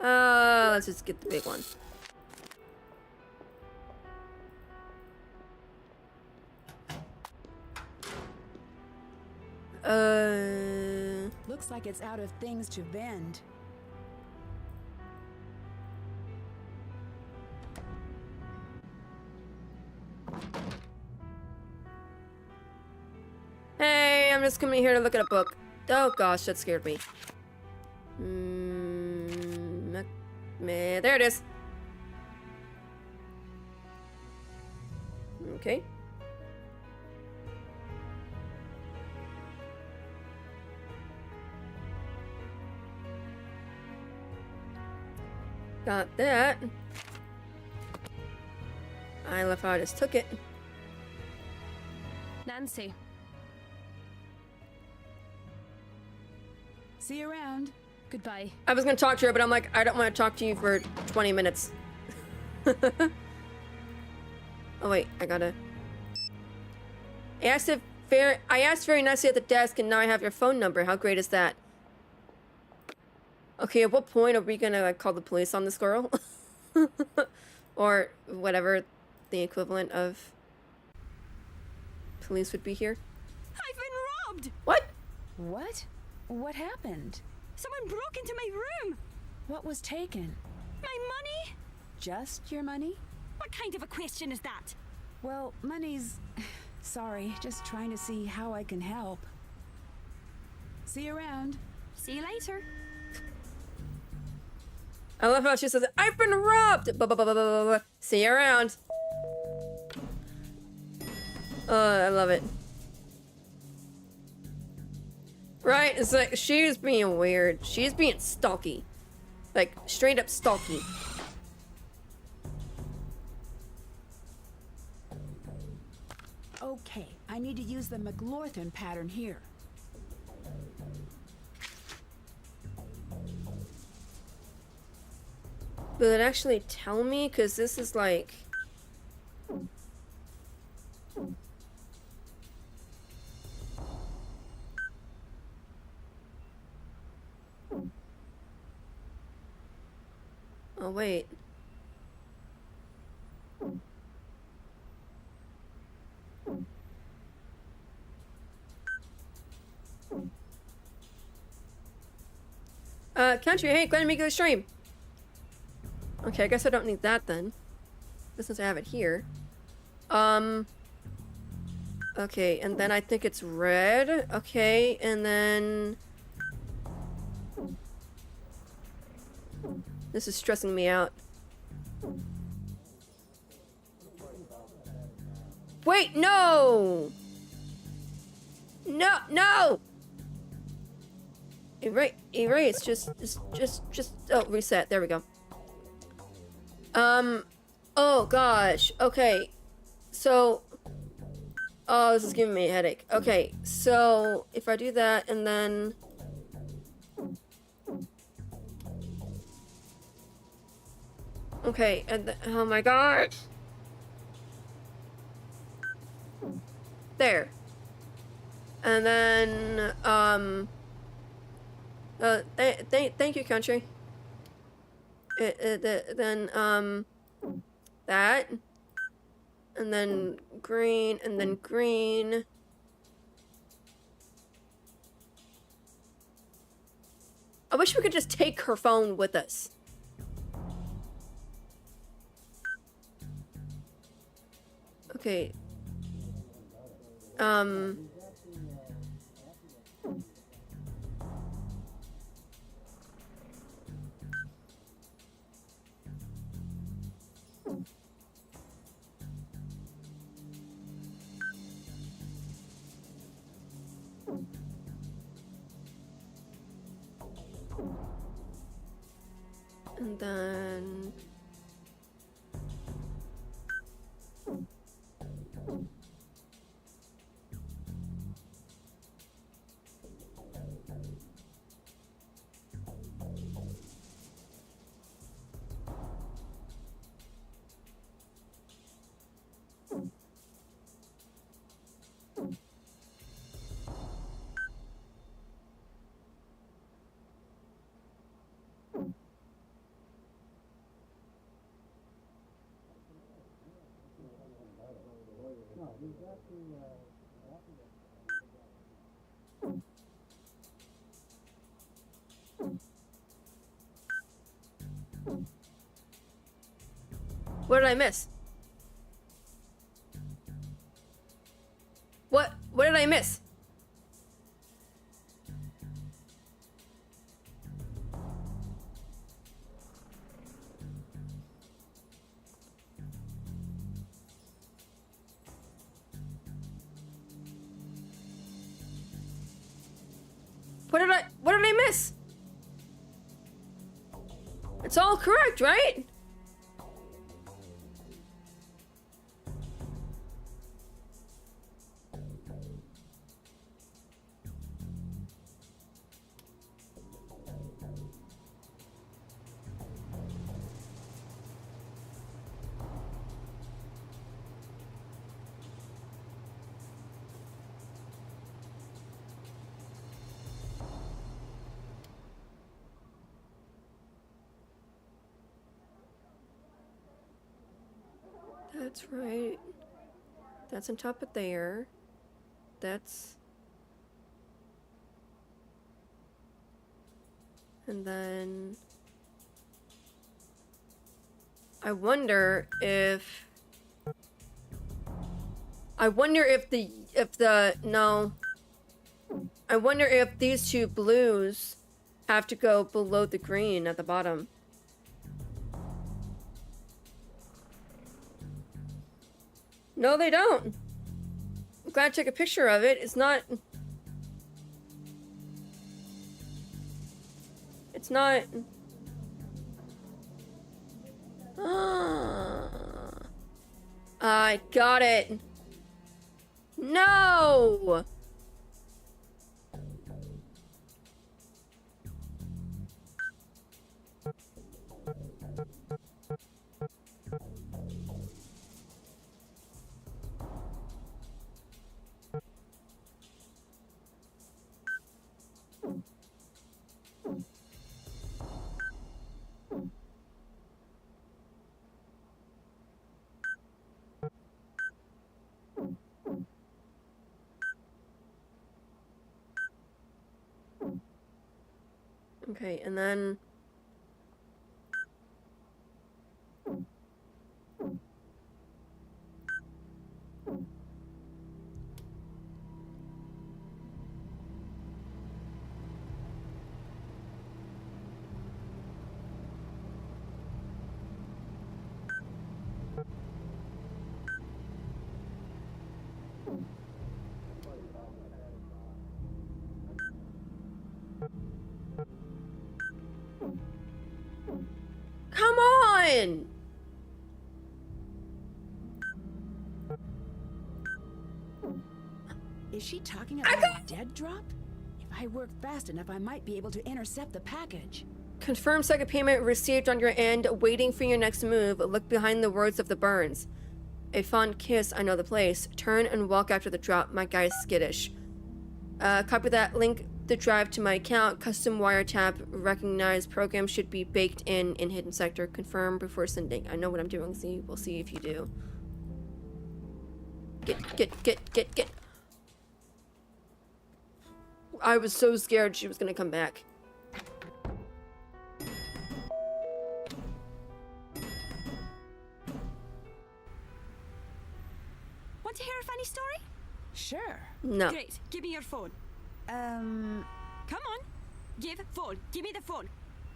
Let's just get the big one. Looks like it's out of things to vend. Hey, I'm just coming here to look at a book. Oh gosh, that scared me. There it is. Okay. Got that. I left out his took it. Nancy. See you around. Goodbye. I was gonna talk to her, but I'm like, I don't want to talk to you for 20 minutes. Oh wait, I gotta. I asked very nicely at the desk, and now I have your phone number. How great is that? Okay, at what point are we gonna like call the police on this girl? Or whatever the equivalent of police would be here. I've been robbed! What? What? What happened? Someone broke into my room! What was taken? My money? Just your money? What kind of a question is that? Well, money's... Sorry, just trying to see how I can help. See you around. See you later. I love how she says, I've been robbed! Blah, blah, blah, blah, blah, blah. See you around. I love it. Right? It's like, she's being weird. She's being stalky. Like, straight up stalky. Okay, I need to use the McLaughlin pattern here. Will it actually tell me? Because this is like... Oh, wait. Country, hey, glad to make you the stream. Okay, I guess I don't need that then. Since I have it here. Okay, and then I think it's red. Okay, and then... This is stressing me out. Wait, no! No, no! Erase, just, oh, reset, there we go. Oh gosh, okay. So, oh, this is giving me a headache. Okay, so, if I do that, and then... Okay, and oh my god! There. And then, thank you, country. Then, that. And then green, and then green. I wish we could just take her phone with us. Okay. And then... What did I miss? What did I miss? What did I miss? It's all correct, right? That's right. That's on top of there. That's... And then... I wonder if these two blues have to go below the green at the bottom. No, they don't. I'm glad to take a picture of it. It's not... I got it. No! Okay, and then... Come on! Is she talking about a dead drop? If I work fast enough, I might be able to intercept the package. Confirm second payment received on your end, waiting for your next move. Look behind the words of the Burns. A fond kiss, I know the place. Turn and walk after the drop, my guy's skittish. Copy that, link the drive to my account. Custom wiretap, recognized program should be baked in hidden sector. Confirm before sending. I know what I'm doing, see? We'll see if you do. Get. I was so scared she was gonna come back. Want to hear a funny story? Sure. No. Great. Give me your phone. Come on. Give phone. Give me the phone.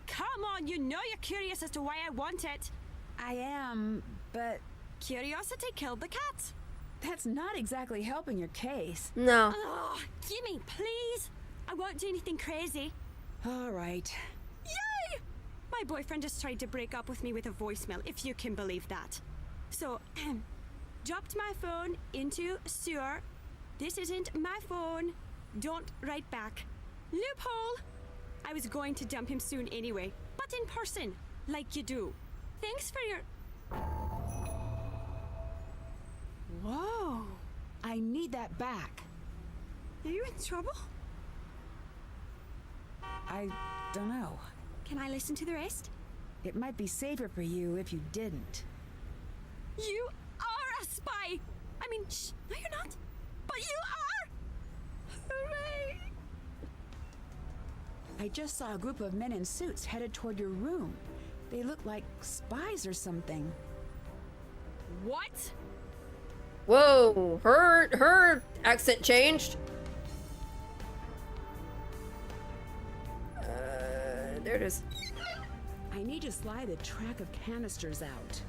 Come on, you know you're curious as to why I want it. I am, but... Curiosity killed the cat. That's not exactly helping your case. No. Oh, Gimme, please. I won't do anything crazy. All right. Yay! My boyfriend just tried to break up with me with a voicemail, if you can believe that. So, dropped my phone into sewer. This isn't my phone. Don't write back. Loophole! I was going to dump him soon anyway, but in person, like you do. Thanks for your... Whoa! I need that back. Are you in trouble? I don't know. Can I listen to the rest? It might be safer for you if you didn't. You are a spy! I mean, shh, no you're not. But you are! Hooray! I just saw a group of men in suits headed toward your room. They look like spies or something. What? Whoa, her accent changed. There it is. I need to slide a track of canisters out.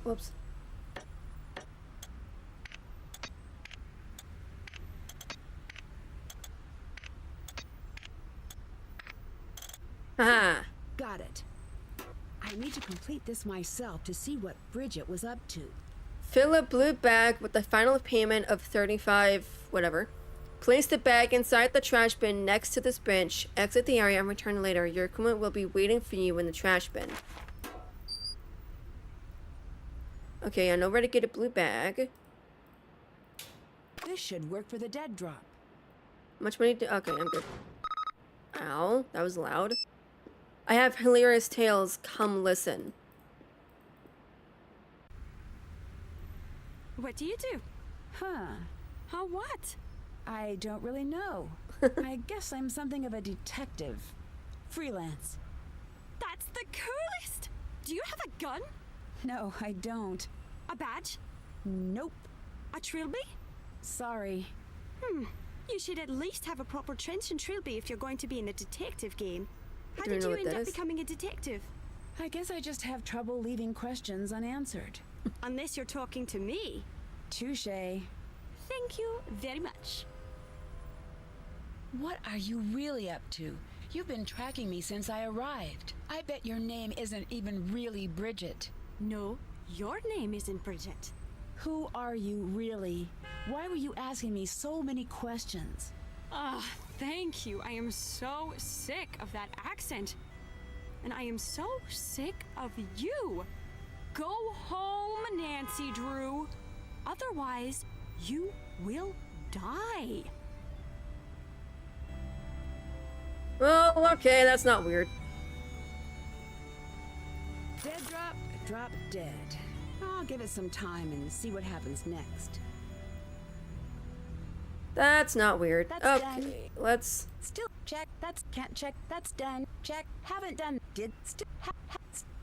Whoops. Haha. Got it. I need to complete this myself to see what Bridget was up to. Fill a blue bag with the final payment of 35 whatever. Place the bag inside the trash bin next to this bench. Exit the area and return later. Your equipment will be waiting for you in the trash bin. Okay, I know where to get a blue bag. This should work for the dead drop. How much money do... Okay, I'm good. Ow, that was loud. I have hilarious tales. Come listen. What do you do? Huh. Huh, what? I don't really know. I guess I'm something of a detective. Freelance. That's the coolest! Do you have a gun? No, I don't. A badge? Nope. A trilby? Sorry. You should at least have a proper trench and trilby if you're going to be in a detective game. How Do you did know you what end that up is? becoming a detective? I guess I just have trouble leaving questions unanswered. Unless you're talking to me. Touché. Thank you very much. What are you really up to? You've been tracking me since I arrived. I bet your name isn't even really Bridget. No, your name isn't Bridget. Who are you really? Why were you asking me so many questions? Ah, thank you. I am so sick of that accent. And I am so sick of you. Go home, Nancy Drew. Otherwise, you will die. Well, okay, that's not weird. Dead drop, drop dead. I'll give it some time and see what happens next. That's not weird. That's Okay, done. let's... Still check. That's can't check. That's done. Check. Haven't done. Did still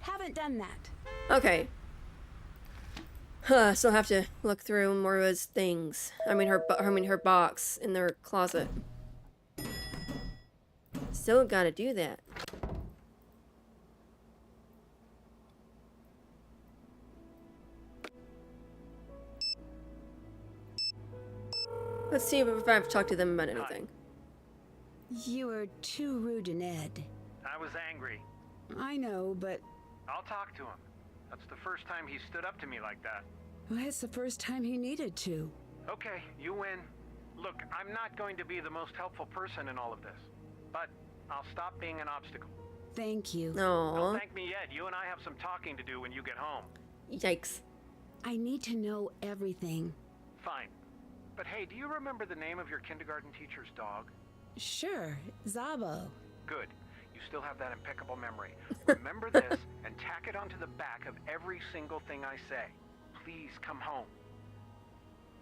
haven't done that. Okay. Huh, still have to look through Moira's things. I mean her box in their closet. Still gotta do that. Let's see if I've talked to them about anything. You were too rude to Ned. I was angry. I know, but I'll talk to him. That's the first time he stood up to me like that. well, it's the first time he needed to. Okay, you win. Look, I'm not going to be the most helpful person in all of this, but I'll stop being an obstacle. Thank you. No. Don't thank me yet. You and I have some talking to do when you get home. Yikes. I need to know everything. Fine. But hey, do you remember the name of your kindergarten teacher's dog? Sure, Zabo. Good. You still have that impeccable memory. Remember this and tack it onto the back of every single thing I say. Please come home.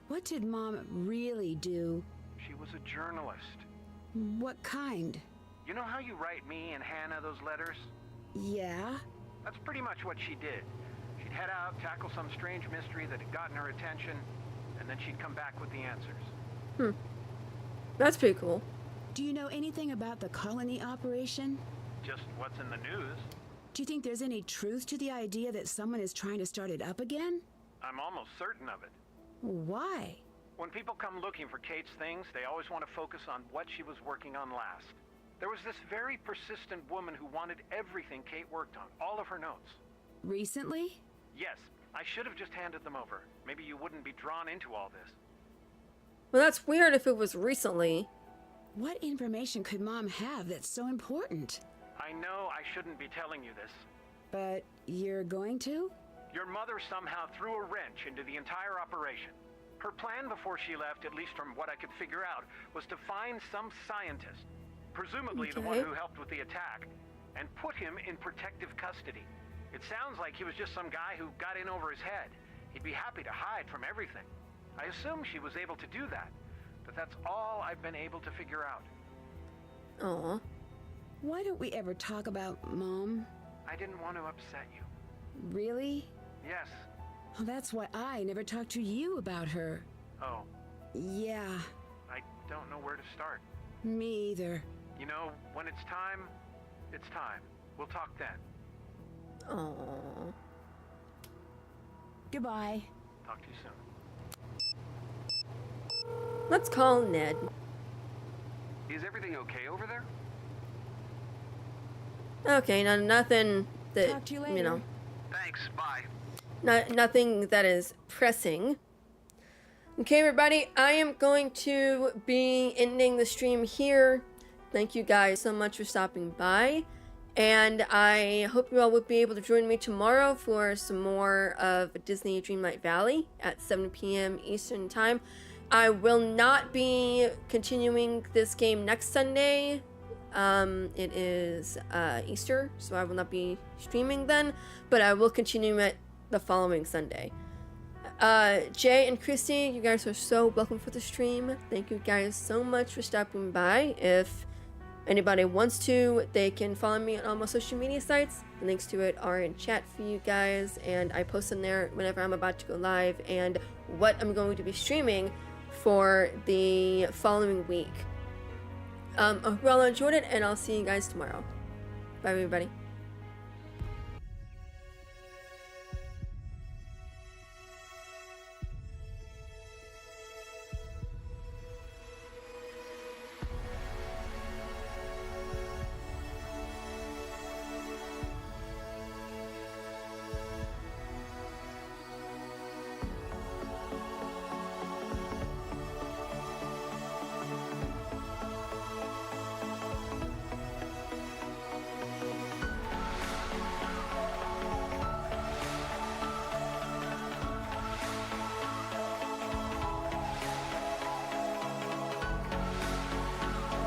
What did Mom really do? She was a journalist. What kind? You know how you write me and Hannah those letters? Yeah? That's pretty much what she did. She'd head out, tackle some strange mystery that had gotten her attention, and then she'd come back with the answers. That's pretty cool. Do you know anything about the colony operation? Just what's in the news. Do you think there's any truth to the idea that someone is trying to start it up again? I'm almost certain of it. Why? When people come looking for Kate's things, they always want to focus on what she was working on last. There was this very persistent woman who wanted everything Kate worked on, all of her notes. Recently? Yes, I should have just handed them over. Maybe you wouldn't be drawn into all this. Well, that's weird if it was recently. What information could Mom have that's so important? I know I shouldn't be telling you this. But you're going to? Your mother somehow threw a wrench into the entire operation. Her plan before she left, at least from what I could figure out, was to find some scientist, presumably the one who helped with the attack, and put him in protective custody. It sounds like he was just some guy who got in over his head. He'd be happy to hide from everything. I assume she was able to do that, but that's all I've been able to figure out. Aw. Why don't we ever talk about Mom? I didn't want to upset you. Really? Yes. Well, that's why I never talked to you about her. Oh. Yeah. I don't know where to start. Me either. You know, when it's time, it's time. We'll talk then. Aww. Goodbye. Talk to you soon. Let's call Ned. Is everything okay over there? Okay, now nothing that, Talk to you later. know, Thanks, bye. nothing that is pressing. Okay, everybody, I am going to be ending the stream here. Thank you guys so much for stopping by. And I hope you all will be able to join me tomorrow for some more of Disney Dreamlight Valley at 7 p.m. Eastern Time. I will not be continuing this game next Sunday. It is Easter, so I will not be streaming then, but I will continue it the following Sunday. Jay and Christy, you guys are so welcome for the stream. Thank you guys so much for stopping by. If anybody wants to, they can follow me on all my social media sites. The links to it are in chat for you guys, and I post them there whenever I'm about to go live and what I'm going to be streaming for the following week. I hope you all enjoyed it, and I'll see you guys tomorrow. Bye, everybody.